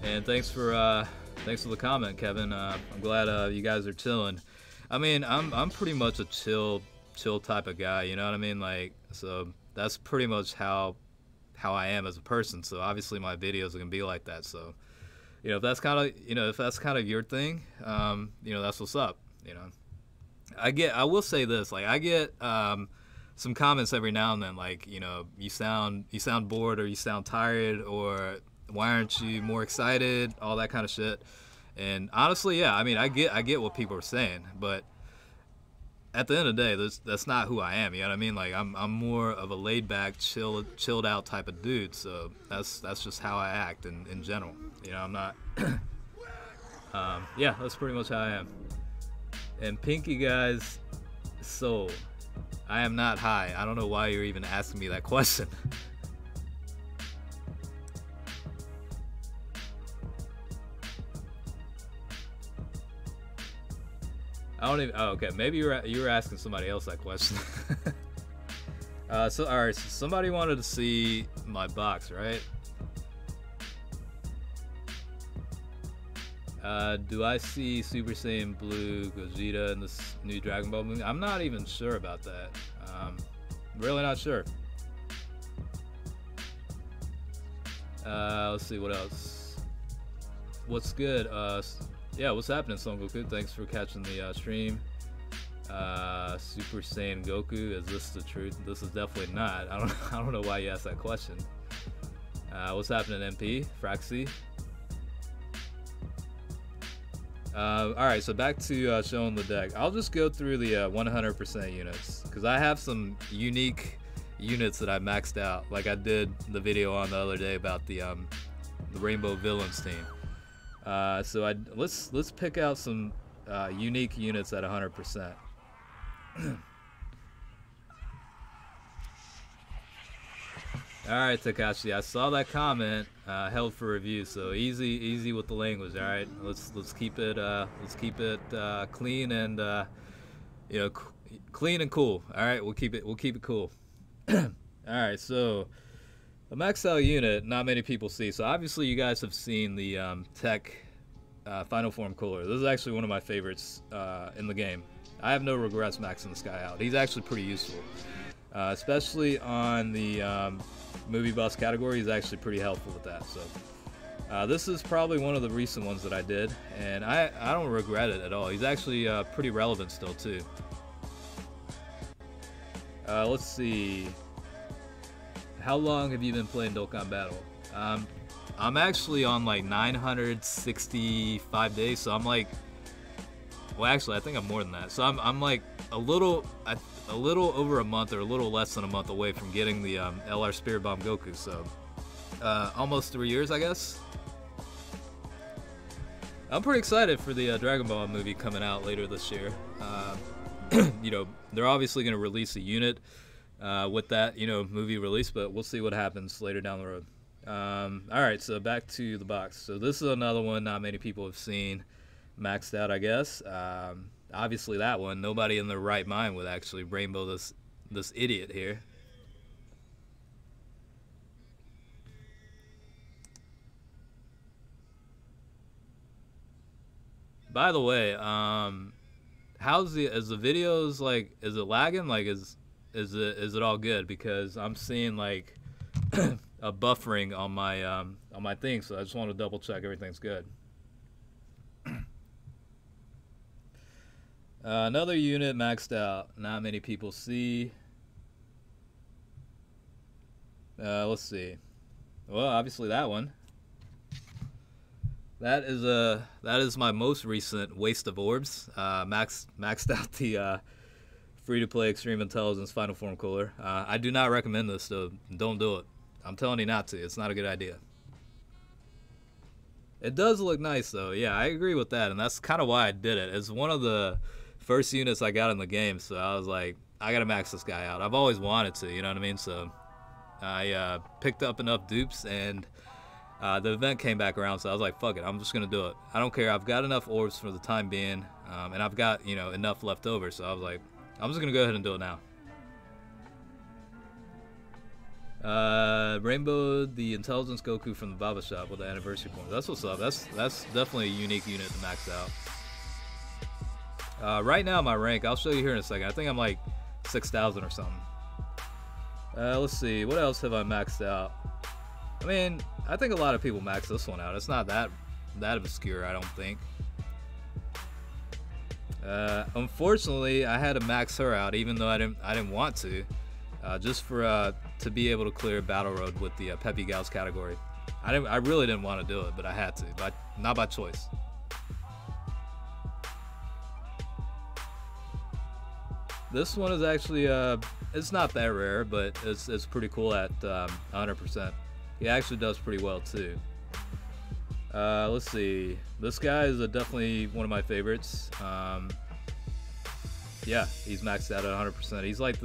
And thanks for the comment, Kevin. I'm glad you guys are chilling. I mean, I'm pretty much a chill type of guy. You know what I mean? Like, so that's pretty much how I am as a person. So obviously my videos are gonna be like that. So, you know, if that's kind of your thing, you know, that's what's up. You know, I will say this, like, I get some comments every now and then, like, you know, you sound bored, or you sound tired, or why aren't you more excited, all that kind of shit. And honestly, yeah, I mean, I get what people are saying, but at the end of the day, that's not who I am. You know what I mean? Like, I'm more of a laid back, chilled out type of dude. So that's just how I act in general. You know, I'm not. Yeah, that's pretty much how I am. And Pinky Guy's soul. I am not high. I don't know why you're even asking me that question. I don't even. Oh, okay. Maybe you were asking somebody else that question. So all right. So somebody wanted to see my box, right? Do I see Super Saiyan Blue Gogeta in this new Dragon Ball movie? I'm not even sure about that. Really not sure. Let's see what else. What's good? Yeah, what's happening, Son Goku? Thanks for catching the stream. Super Saiyan Goku, is this the truth? This is definitely not. I don't know why you asked that question. What's happening, MP? Fraxi? Alright, so back to showing the deck. I'll just go through the 100% units, because I have some unique units that I maxed out, like I did the video on the other day about the Rainbow Villains team. So let's pick out some unique units at 100%. Alright, Takashi, I saw that comment, held for review, so easy with the language. Alright, let's keep it clean and you know, clean and cool. Alright, we'll keep it cool. Alright, so the max out unit, not many people see. So obviously you guys have seen the Tech Final Form Cooler. This is actually one of my favorites in the game. I have no regrets maxing this guy out. He's actually pretty useful. Especially on the movie bus category, he's actually pretty helpful with that. So This is probably one of the recent ones that I did, and I don't regret it at all. He's actually pretty relevant still, too. Let's see. How long have you been playing Dokkan Battle? I'm actually on like 965 days, so I'm like, well, actually, I think I'm more than that. So I'm like a little over a month or a little less than a month away from getting the LR Spirit Bomb Goku. So almost 3 years, I guess. I'm pretty excited for the Dragon Ball movie coming out later this year. You know, they're obviously going to release a unit with that, you know, movie release, but we'll see what happens later down the road. Alright, so back to the box. So this is another one not many people have seen maxed out, I guess. Obviously that one, nobody in their right mind would actually rainbow this idiot here. By the way, is the videos like, is it lagging? Like, is it all good? Because I'm seeing like a buffering on my thing, so I just want to double check everything's good. Another unit maxed out. Not many people see. Let's see. Well, obviously that one. That is my most recent waste of orbs. Maxed out the free-to-play Extreme Intelligence Final Form Cooler. I do not recommend this, though. Don't do it. I'm telling you not to. It's not a good idea. It does look nice, though. Yeah, I agree with that, and that's kind of why I did it. It's one of the first units I got in the game, so I was like, I gotta max this guy out. I've always wanted to, you know what I mean? So I picked up enough dupes, and the event came back around, so I was like, fuck it, I'm just gonna do it. I don't care. I've got enough orbs for the time being, and I've got, you know, enough left over, so I was like, I'm just gonna go ahead and do it now. Rainbow the Intelligence Goku from the Baba Shop with the anniversary point. That's what's up. That's definitely a unique unit to max out. Right now my rank, I'll show you here in a second. I think I'm like 6,000 or something. Let's see, what else have I maxed out? I mean, I think a lot of people max this one out. It's not that obscure, I don't think. Unfortunately, I had to max her out, even though I didn't want to, just for to be able to clear Battle Road with the Peppy Gals category. I really didn't want to do it, but I had to, but not by choice. This one is actually it's not that rare, but it's pretty cool at 100%. He actually does pretty well too. Let's see. This guy is definitely one of my favorites. Yeah, he's maxed out at 100%. He's like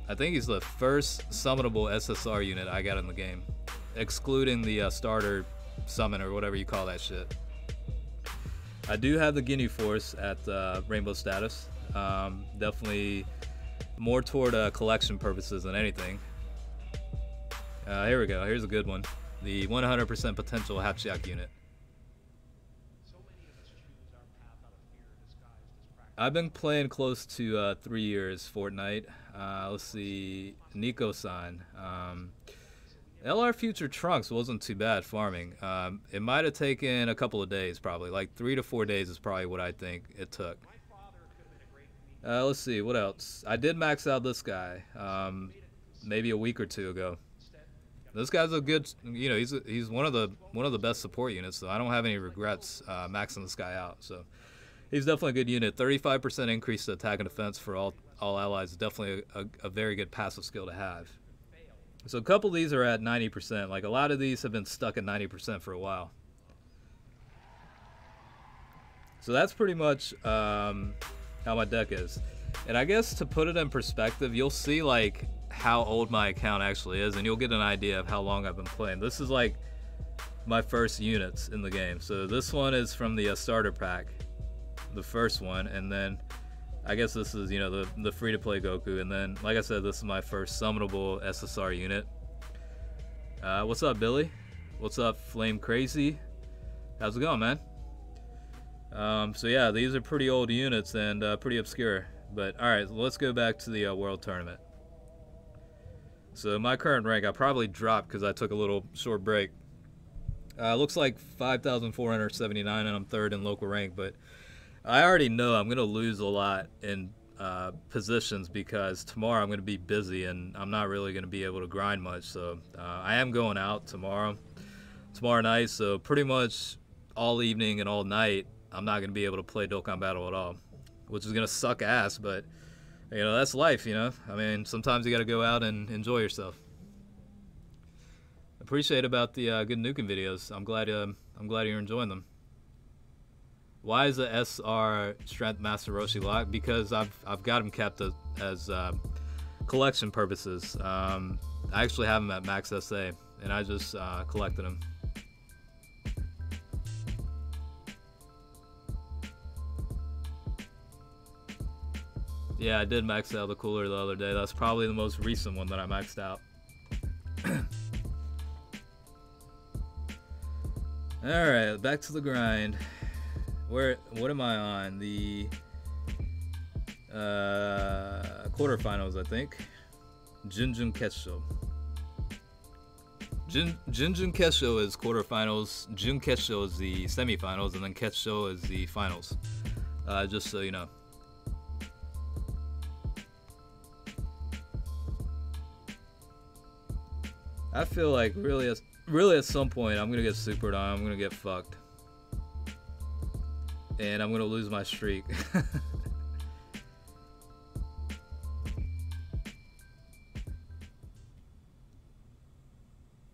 I think he's the first summonable SSR unit I got in the game, excluding the starter summon or whatever you call that shit. I do have the Ginyu Force at Rainbow status. Definitely more toward collection purposes than anything. Here we go. Here's a good one. The 100% potential Hachiak unit. I've been playing close to 3 years Fortnite. Let's see, Nico-san. LR Future Trunks wasn't too bad farming. It might have taken a couple of days, probably. Like 3 to 4 days is probably what I think it took. Let's see, what else? I did max out this guy maybe a week or two ago. This guy's a good, you know, he's one of the best support units, so I don't have any regrets maxing this guy out. So he's definitely a good unit. 35% increase to attack and defense for all allies is definitely a very good passive skill to have. So a couple of these are at 90%. Like a lot of these have been stuck at 90% for a while. So that's pretty much how my deck is. And I guess to put it in perspective, you'll see like how old my account actually is, and you'll get an idea of how long I've been playing. This is like my first units in the game. So this one is from the starter pack, the first one, and then I guess this is, you know, the free-to-play Goku, and then like I said, this is my first summonable SSR unit. What's up, Billy? What's up, Flame Crazy? How's it going, man? So yeah, these are pretty old units and pretty obscure. But alright, let's go back to the World Tournament. So my current rank, I probably dropped because I took a little short break. Looks like 5,479, and I'm third in local rank. But I already know I'm gonna lose a lot in positions because tomorrow I'm gonna be busy and I'm not really gonna be able to grind much. So I am going out tomorrow night. So pretty much all evening and all night, I'm not gonna be able to play Dokkan Battle at all, which is gonna suck ass. But you know, that's life. You know, I mean, sometimes you gotta go out and enjoy yourself. Appreciate about the good nuking videos. I'm glad you're enjoying them. Why is the SR Strength Master Roshi locked? Because I've got him kept as collection purposes. I actually have him at max SA, and I just collected him. Yeah, I did max out the cooler the other day. That's probably the most recent one that I maxed out. Alright, back to the grind. What am I on? The quarterfinals, I think. Jinjun Kesho. Jinjun Kesho is quarterfinals, Jun Kesho is the semifinals, and then Kesho is the finals. Just so you know. I feel like really at some point I'm gonna get supered on. I'm gonna get fucked, and I'm gonna lose my streak.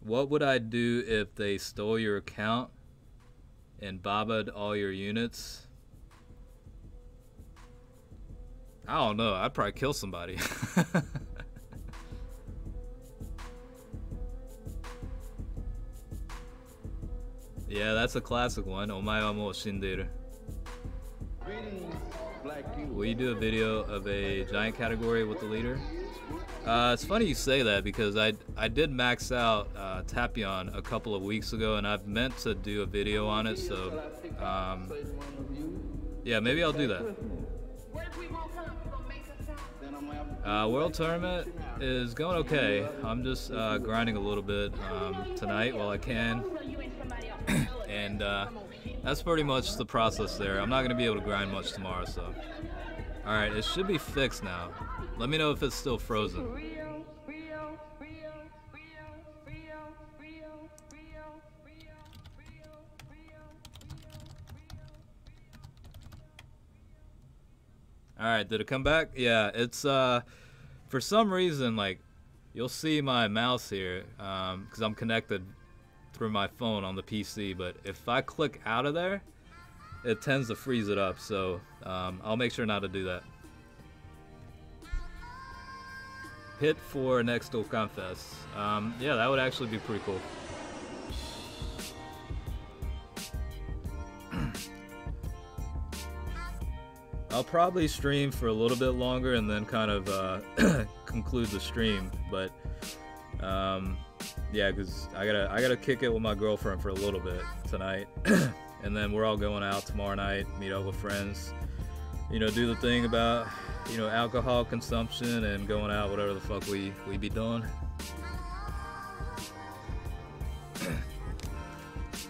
What would I do if they stole your account and baba'd all your units? I don't know. I'd probably kill somebody. Yeah, that's a classic one. Omae wa mou shinderu. Will you do a video of a giant category with the leader? It's funny you say that because I did max out Tapion a couple of weeks ago, and I've meant to do a video on it. So yeah, maybe I'll do that. World tournament is going okay. I'm just grinding a little bit tonight while I can. And that's pretty much the process there. I'm not going to be able to grind much tomorrow, so. Alright, it should be fixed now. Let me know if it's still frozen. Alright, did it come back? Yeah, it's, for some reason, like, you'll see my mouse here, because I'm connected through my phone on the PC, but if I click out of there, it tends to freeze it up, so I'll make sure not to do that. Hit for next Dokkan Fest. Yeah, that would actually be pretty cool. I'll probably stream for a little bit longer and then kind of conclude the stream, but yeah, because I gotta kick it with my girlfriend for a little bit tonight, and then we're all going out tomorrow night, meet up with friends, you know, do the thing about, you know, alcohol consumption and going out, whatever the fuck we be doing.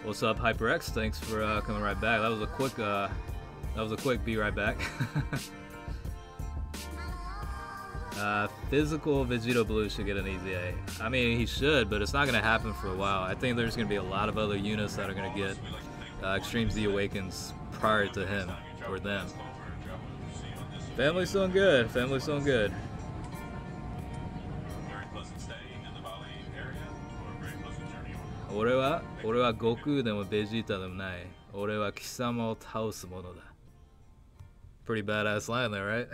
What's up, HyperX? Thanks for coming right back. That was a quick be right back. Physical Vegito Blue should get an easy A. I mean, he should, but it's not going to happen for a while. I think there's going to be a lot of other units that are going to get Extreme Z Awakens prior to him or them. Family's doing good. Family's doing good. Ore wa Goku demo Vegeta demo nai. Ore wa Kisama o taosu mono da. Pretty badass line there, right?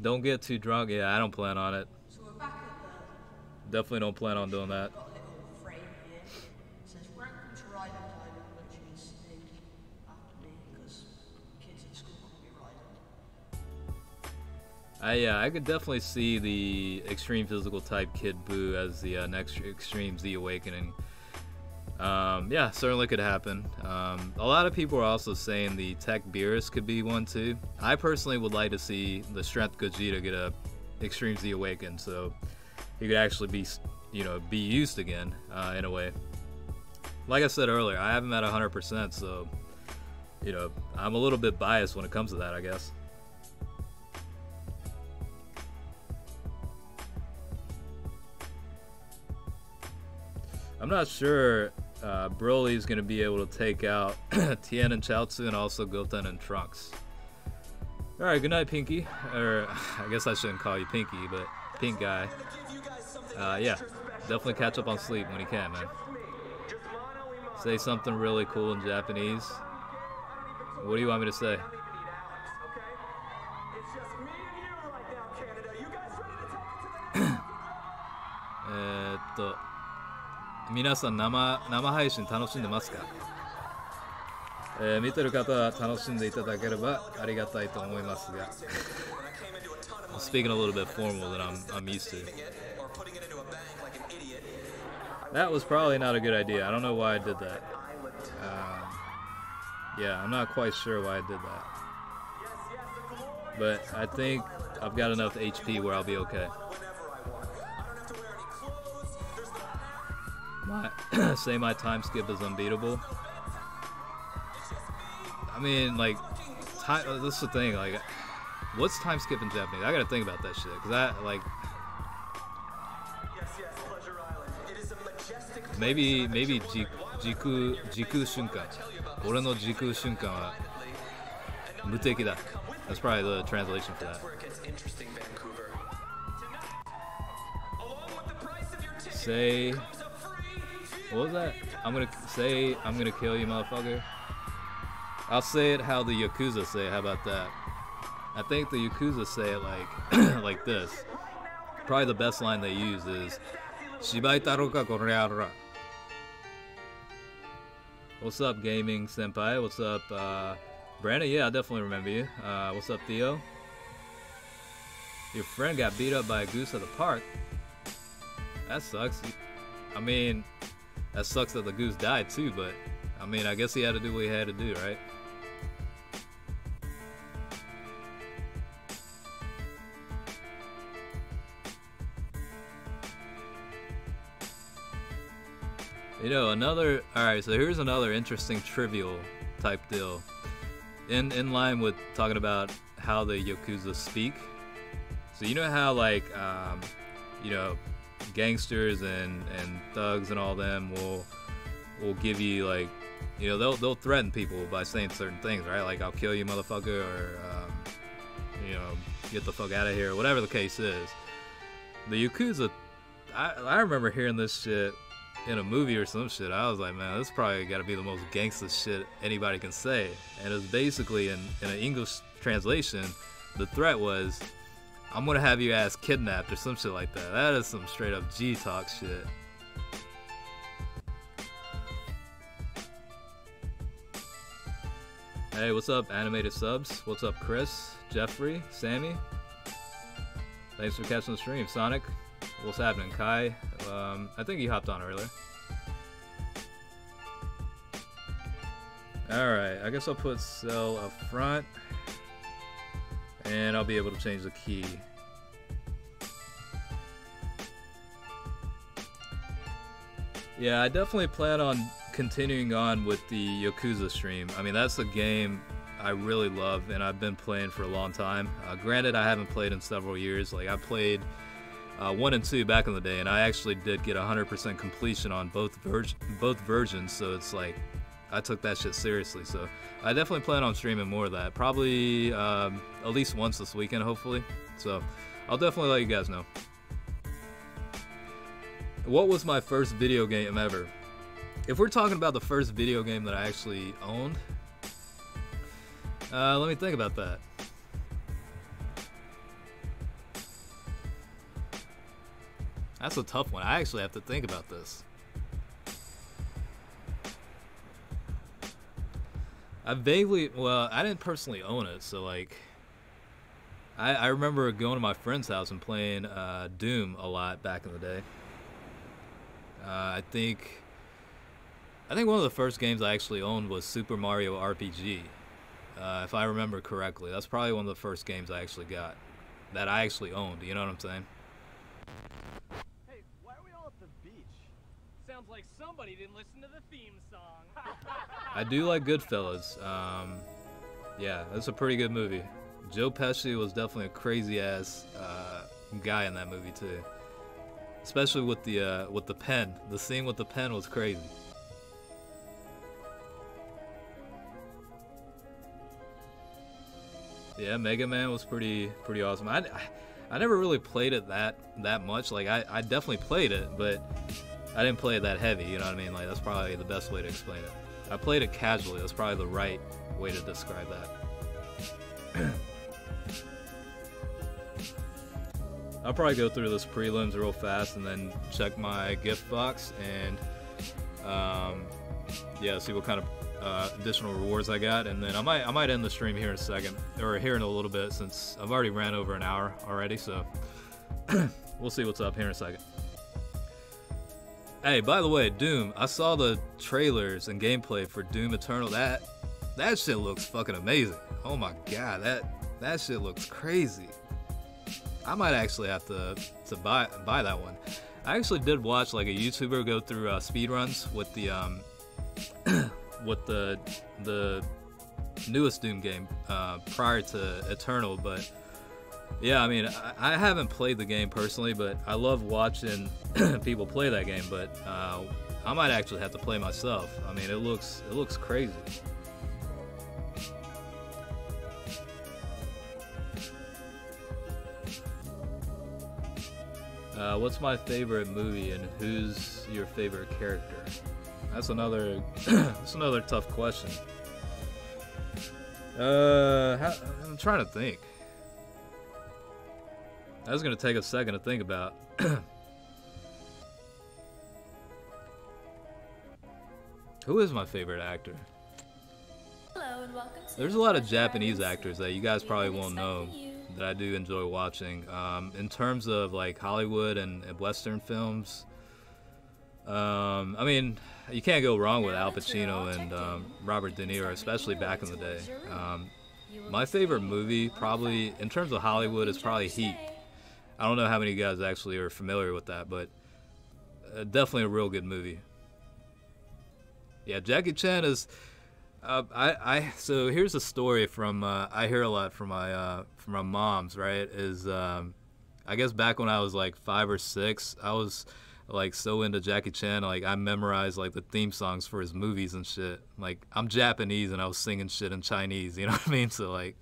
Don't get too drunk. Yeah, I don't plan on it. So we're back at Definitely don't plan on doing that. got a little frame here. It says welcome to Riding Time, which is named after me because kids at school call me Riding. Yeah, I could definitely see the extreme physical type Kid Buu as the next Extreme Z Awakening. Yeah, certainly could happen. A lot of people are also saying the Tech Beerus could be one too. I personally would like to see the Strength Gogeta get a Extreme Z Awakened, so he could actually be, be used again in a way. Like I said earlier, I haven't met 100%, so I'm a little bit biased when it comes to that, I guess. I'm not sure Broly's going to be able to take out Tien and Chaozu and also Goten and Trunks. Alright, good night, Pinky. Or, I guess I shouldn't call you Pinky, but Pink Guy. Yeah, definitely catch up on sleep when you can, man. Say something really cool in Japanese. What do you want me to say? 皆さん生配信楽しんでますか？見てる方は楽しんでいただければありがたいと思いますが I'm speaking a little bit formal than I'm used to. That was probably not a good idea. I don't know why I did that. Yeah, I'm not quite sure why I did that. But I think I've got enough HP where I'll be okay. Say my time skip is unbeatable. I mean, like, this is the thing, like, what's time skip in Japanese? I gotta think about that shit, cause maybe jiku shunkan. 俺の時空瞬間は無敵だ. That's probably the translation for that. Say, what was that? I'm gonna kill you, motherfucker. I'll say it how the Yakuza say it. How about that? I think the Yakuza say it like like this. Probably the best line they use is Shibaitaro ka koreara. What's up, Gaming Senpai? What's up, Brandon? Yeah, I definitely remember you. What's up, Theo? Your friend got beat up by a goose at the park. That sucks. I mean, that sucks that the goose died too, but I mean, I guess he had to do what he had to do, right? Alright, so here's another interesting trivial type deal. In line with talking about how the Yakuza speak. So you know how, like, gangsters and thugs and all them will give you, like, they'll threaten people by saying certain things, right? Like, I'll kill you, motherfucker, or, get the fuck out of here, or whatever the case is. The Yakuza, I remember hearing this shit in a movie or some shit. I was like, man, this probably got to be the most gangsta shit anybody can say. And it was basically, in an English translation, the threat was, I'm gonna have your ass kidnapped or some shit like that. That is some straight up G-talk shit. Hey, what's up, Animated Subs? What's up, Chris, Jeffrey, Sammy? Thanks for catching the stream. Sonic, what's happening? Kai, I think he hopped on earlier. Alright, I guess I'll put Cell up front. And I'll be able to change the key. Yeah, I definitely plan on continuing on with the Yakuza stream. I mean, that's a game I really love and I've been playing for a long time. Granted, I haven't played in several years. Like, I played 1 and 2 back in the day, and I actually did get 100% completion on both versions, so it's like, I took that shit seriously. So I definitely plan on streaming more of that, probably at least once this weekend, hopefully. So I'll definitely let you guys know. What was my first video game ever? If we're talking about the first video game that I actually owned, let me think about that. That's a tough one. I actually have to think about this. I didn't personally own it, so like, I remember going to my friend's house and playing Doom a lot back in the day. I think I think one of the first games I actually owned was Super Mario RPG. If I remember correctly, that's probably one of the first games I actually got that I actually owned. You know what I'm saying? Hey, why are we all at the beach? Sounds like somebody didn't listen to the theme song. I do like Goodfellas. Yeah, that's a pretty good movie. Joe Pesci was definitely a crazy ass guy in that movie too. Especially with the pen. The scene with the pen was crazy. Yeah, Mega Man was pretty awesome. I never really played it that much. Like I definitely played it, but I didn't play it that heavy. You know what I mean? Like that's probably the best way to explain it. I played it casually. That's probably the right way to describe that. I'll probably go through this prelims real fast and then check my gift box and yeah, see what kind of additional rewards I got, and then I might end the stream here in a second, or here in a little bit, since I've already ran over an hour already. So we'll see what's up here in a second. Hey, by the way, Doom, I saw the trailers and gameplay for Doom Eternal. That shit looks fucking amazing. Oh my god, that shit looks crazy. I might actually have to buy that one. I actually did watch like a YouTuber go through speedruns with the with the newest Doom game prior to Eternal, but yeah, I mean, I haven't played the game personally, but I love watching people play that game. But I might actually have to play myself. I mean, it looks crazy. What's my favorite movie and who's your favorite character? That's another tough question. I'm trying to think. That's gonna take a second to think about. Who is my favorite actor? Hello and welcome to There's a lot of Japanese actors that you guys probably won't know that I do enjoy watching. In terms of like Hollywood and Western films, I mean, you can't go wrong with Al Pacino and Robert De Niro, especially back in the day. My favorite movie, probably in terms of Hollywood, is probably Heat. I don't know how many of you guys actually are familiar with that, but definitely a real good movie. Yeah, Jackie Chan is. So here's a story from I hear a lot from my moms, right? Is I guess back when I was like 5 or 6, I was like so into Jackie Chan, like I memorized like the theme songs for his movies and shit. Like I'm Japanese and I was singing shit in Chinese, you know what I mean? So like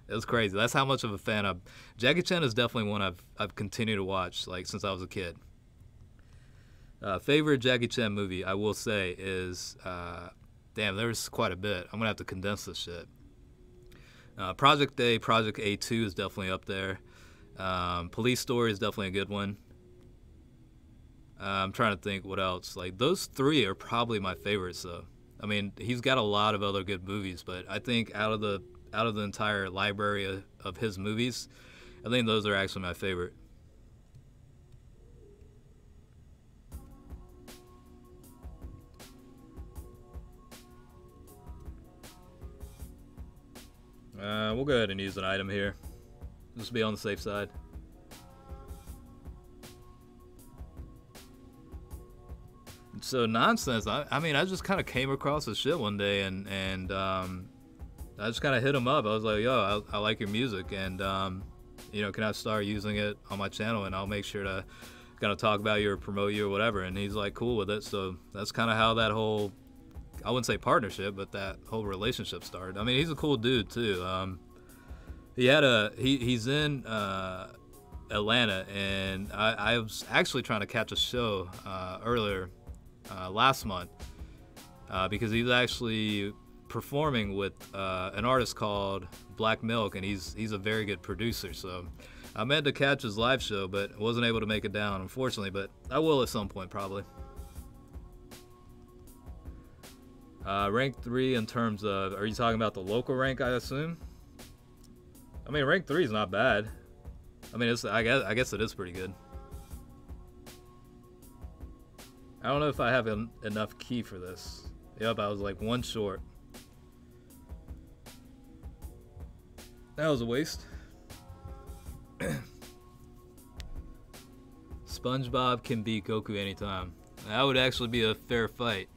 it was crazy. That's how much of a fan Jackie Chan is definitely one I've continued to watch like since I was a kid. Favorite Jackie Chan movie, I will say, is damn, there's quite a bit. I'm gonna have to condense this shit. Project A, Project A2 is definitely up there. Police Story is definitely a good one. I'm trying to think what else. Like those 3 are probably my favorites. So I mean, he's got a lot of other good movies, but I think out of the entire library of his movies, I think those are actually my favorite. We'll go ahead and use an item here. Just be on the safe side. So Nonsense, I mean, I just kind of came across this shit one day and I just kind of hit him up. I was like, yo, I like your music, and you know, can I start using it on my channel, and I'll make sure to kind of talk about you or promote you or whatever. And he's like cool with it. So that's kind of how that whole, I wouldn't say partnership, but that whole relationship started. I mean, he's a cool dude too. He's in Atlanta, and I was actually trying to catch a show earlier last month because he's actually performing with an artist called Black Milk, and he's a very good producer. So I meant to catch his live show, but wasn't able to make it down, unfortunately. But I will at some point, probably. Rank 3 in terms of, are you talking about the local rank, I assume? I mean, rank 3 is not bad. I mean, I guess it is pretty good. I don't know if I have enough key for this. Yep, I was like one short. That was a waste. SpongeBob can beat Goku anytime. That would actually be a fair fight.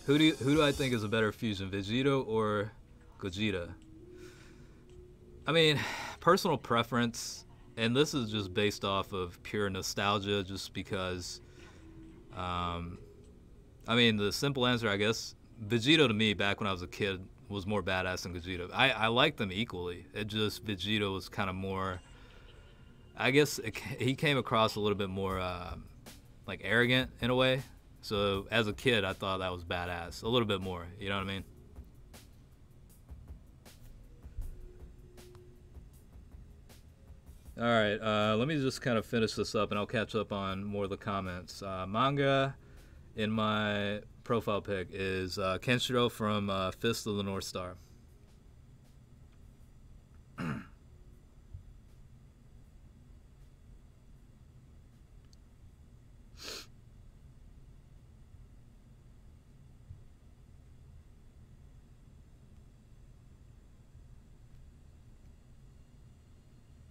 Who do I think is a better fusion, Vegito or Gogeta? I mean, personal preference, and this is just based off of pure nostalgia, just because. I mean, the simple answer, I guess, Vegito to me back when I was a kid was more badass than Gogeta. I liked them equally. It just Vegito was kind of more. I guess he came across a little bit more like arrogant in a way. So as a kid, I thought that was badass. A little bit more, you know what I mean? All right, let me just kind of finish this up, and I'll catch up on more of the comments. Manga in my profile pic is Kenshiro from Fist of the North Star.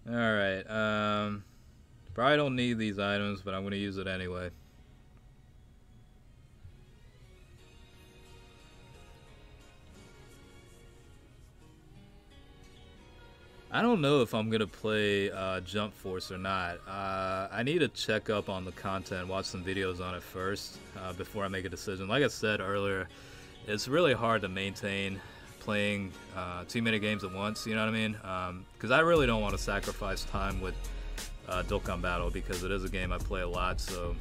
Alright, probably don't need these items, but I'm going to use it anyway. I don't know if I'm going to play Jump Force or not. I need to check up on the content, watch some videos on it first before I make a decision. Like I said earlier, it's really hard to maintain playing too many games at once, you know what I mean? Because I really don't want to sacrifice time with Dokkan Battle, because it is a game I play a lot, so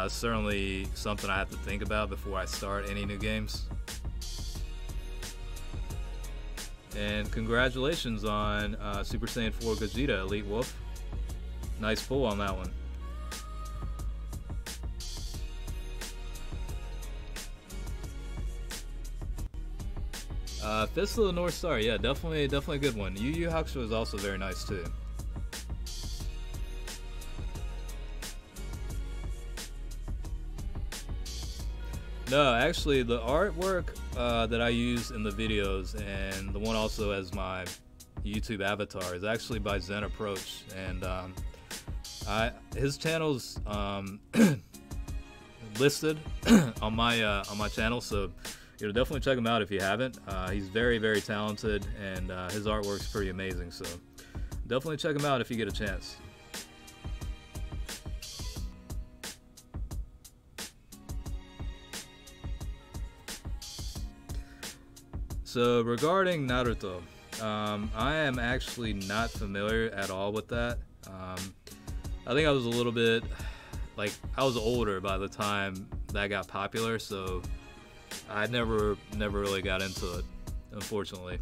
certainly something I have to think about before I start any new games. And congratulations on Super Saiyan 4 Gogeta, Elite Wolf. Nice pull on that one. Fist of the North Star, yeah, definitely a good one. Yu Yu Hakusho is also very nice too. No, actually, the artwork that I use in the videos, and the one also as my YouTube avatar, is actually by Zen Approach, and his channel's listed on my channel, so definitely check him out if you haven't. He's very, very talented, and his artwork's pretty amazing, so definitely check him out if you get a chance. So regarding Naruto, I am actually not familiar at all with that. I think I was a little bit, like, I was older by the time that got popular, so I never really got into it, unfortunately.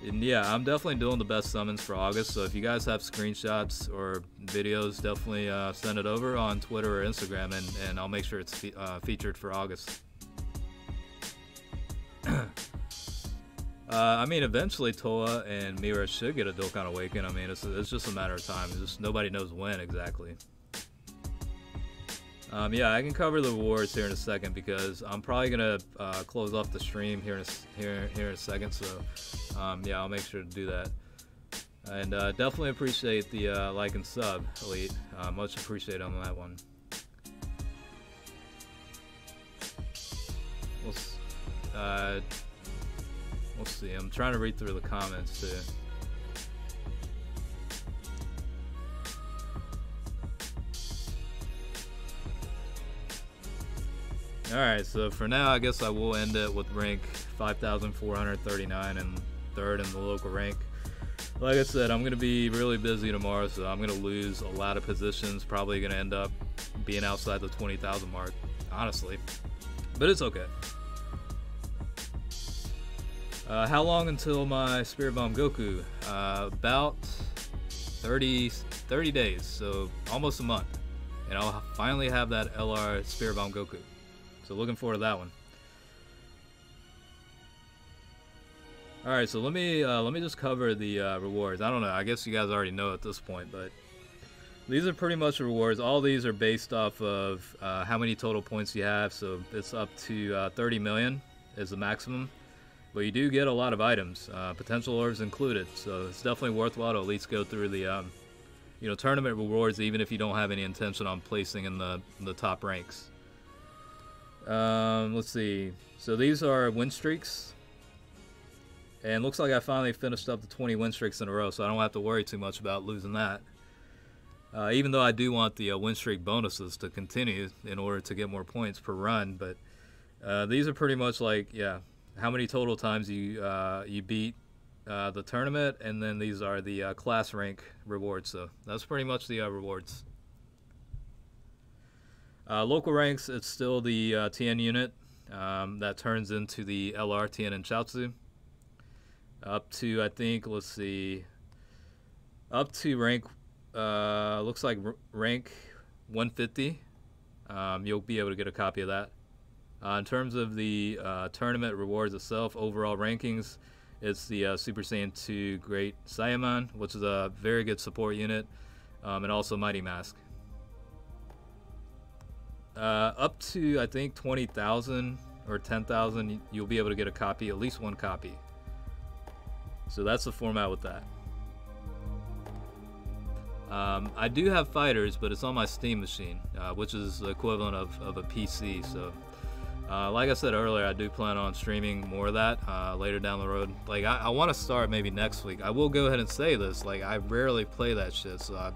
And yeah, I'm definitely doing the best summons for August, so if you guys have screenshots or videos, definitely send it over on Twitter or Instagram, and I'll make sure it's featured for August. I mean, eventually Toa and Mira should get a Dokkan Awaken. I mean, it's just a matter of time. It's just nobody knows when exactly. Yeah, I can cover the rewards here in a second, because I'm probably gonna close off the stream here in a second. So yeah, I'll make sure to do that. And definitely appreciate the like and sub, Elite. Much appreciated on that one. We'll see. I'm trying to read through the comments too. Alright, so for now, I guess I will end it with rank 5,439 and third in the local rank. Like I said, I'm going to be really busy tomorrow, so I'm going to lose a lot of positions. Probably going to end up being outside the 20,000 mark, honestly. But it's okay. How long until my Spirit Bomb Goku? About 30 days, so almost a month. And I'll finally have that LR Spirit Bomb Goku. So looking forward to that one. Alright, so let me just cover the rewards. I don't know, I guess you guys already know at this point, but these are pretty much rewards. All these are based off of how many total points you have. So it's up to 30 million is the maximum. But you do get a lot of items, potential orbs included. So it's definitely worthwhile to at least go through the tournament rewards, even if you don't have any intention on placing in the top ranks. Let's see. So these are win streaks. And looks like I finally finished up the 20 win streaks in a row, so I don't have to worry too much about losing that. Even though I do want the win streak bonuses to continue in order to get more points per run, but these are pretty much like, yeah, how many total times you beat the tournament, and then these are the class rank rewards. So that's pretty much the rewards. Local ranks, it's still the TN unit that turns into the LR TN and Chaozu. Up to, I think, let's see, up to rank, looks like rank 150. You'll be able to get a copy of that. In terms of the tournament rewards itself, overall rankings, it's the Super Saiyan 2 Great Saiyaman, which is a very good support unit, and also Mighty Mask. Up to, I think, 20,000 or 10,000, you'll be able to get a copy, at least one copy. So that's the format with that. I do have fighters, but it's on my Steam machine, which is the equivalent of a PC. So, like I said earlier, I do plan on streaming more of that later down the road. Like, I want to start maybe next week. I will go ahead and say this. Like, I rarely play that shit, so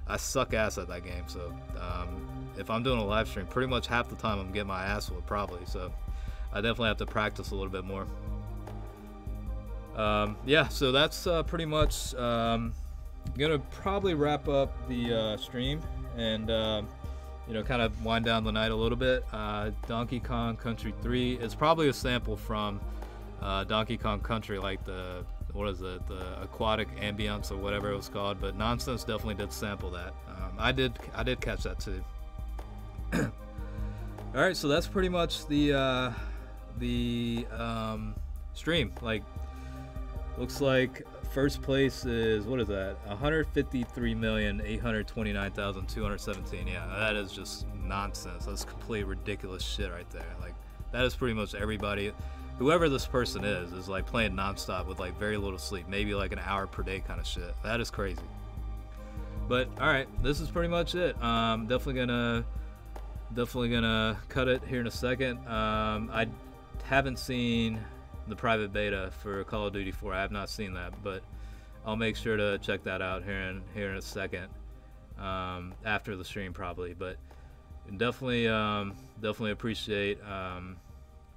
I suck ass at that game. So, if I'm doing a live stream, pretty much half the time I'm getting my ass whooped, probably. So, I definitely have to practice a little bit more. Yeah, so that's pretty much gonna probably wrap up the stream and kind of wind down the night a little bit. Donkey Kong Country 3 is probably a sample from Donkey Kong Country, like the aquatic ambience or whatever it was called, but Nonsense definitely did sample that. I did catch that too. All right, so that's pretty much the stream. Like, looks like first place is, what is that? 153,829,217. Yeah, that is just nonsense. That's complete ridiculous shit right there. Like, that is pretty much everybody, whoever this person is like playing nonstop with like very little sleep, maybe like an hour per day kind of shit. That is crazy. But all right, this is pretty much it. Definitely gonna cut it here in a second. I haven't seen the private beta for Call of Duty 4. I have not seen that, but I'll make sure to check that out here in a second, after the stream probably. But definitely appreciate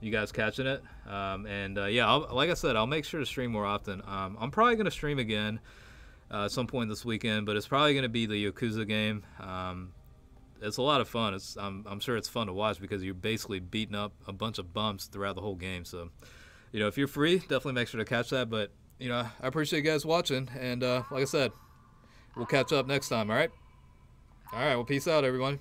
you guys catching it. Yeah, like I said, I'll make sure to stream more often. I'm probably gonna stream again at some point this weekend, but it's probably gonna be the Yakuza game. It's a lot of fun. I'm sure it's fun to watch because you're basically beating up a bunch of bumps throughout the whole game. So, if you're free, definitely make sure to catch that. But, I appreciate you guys watching. And like I said, we'll catch up next time, all right? All right, well, peace out, everyone.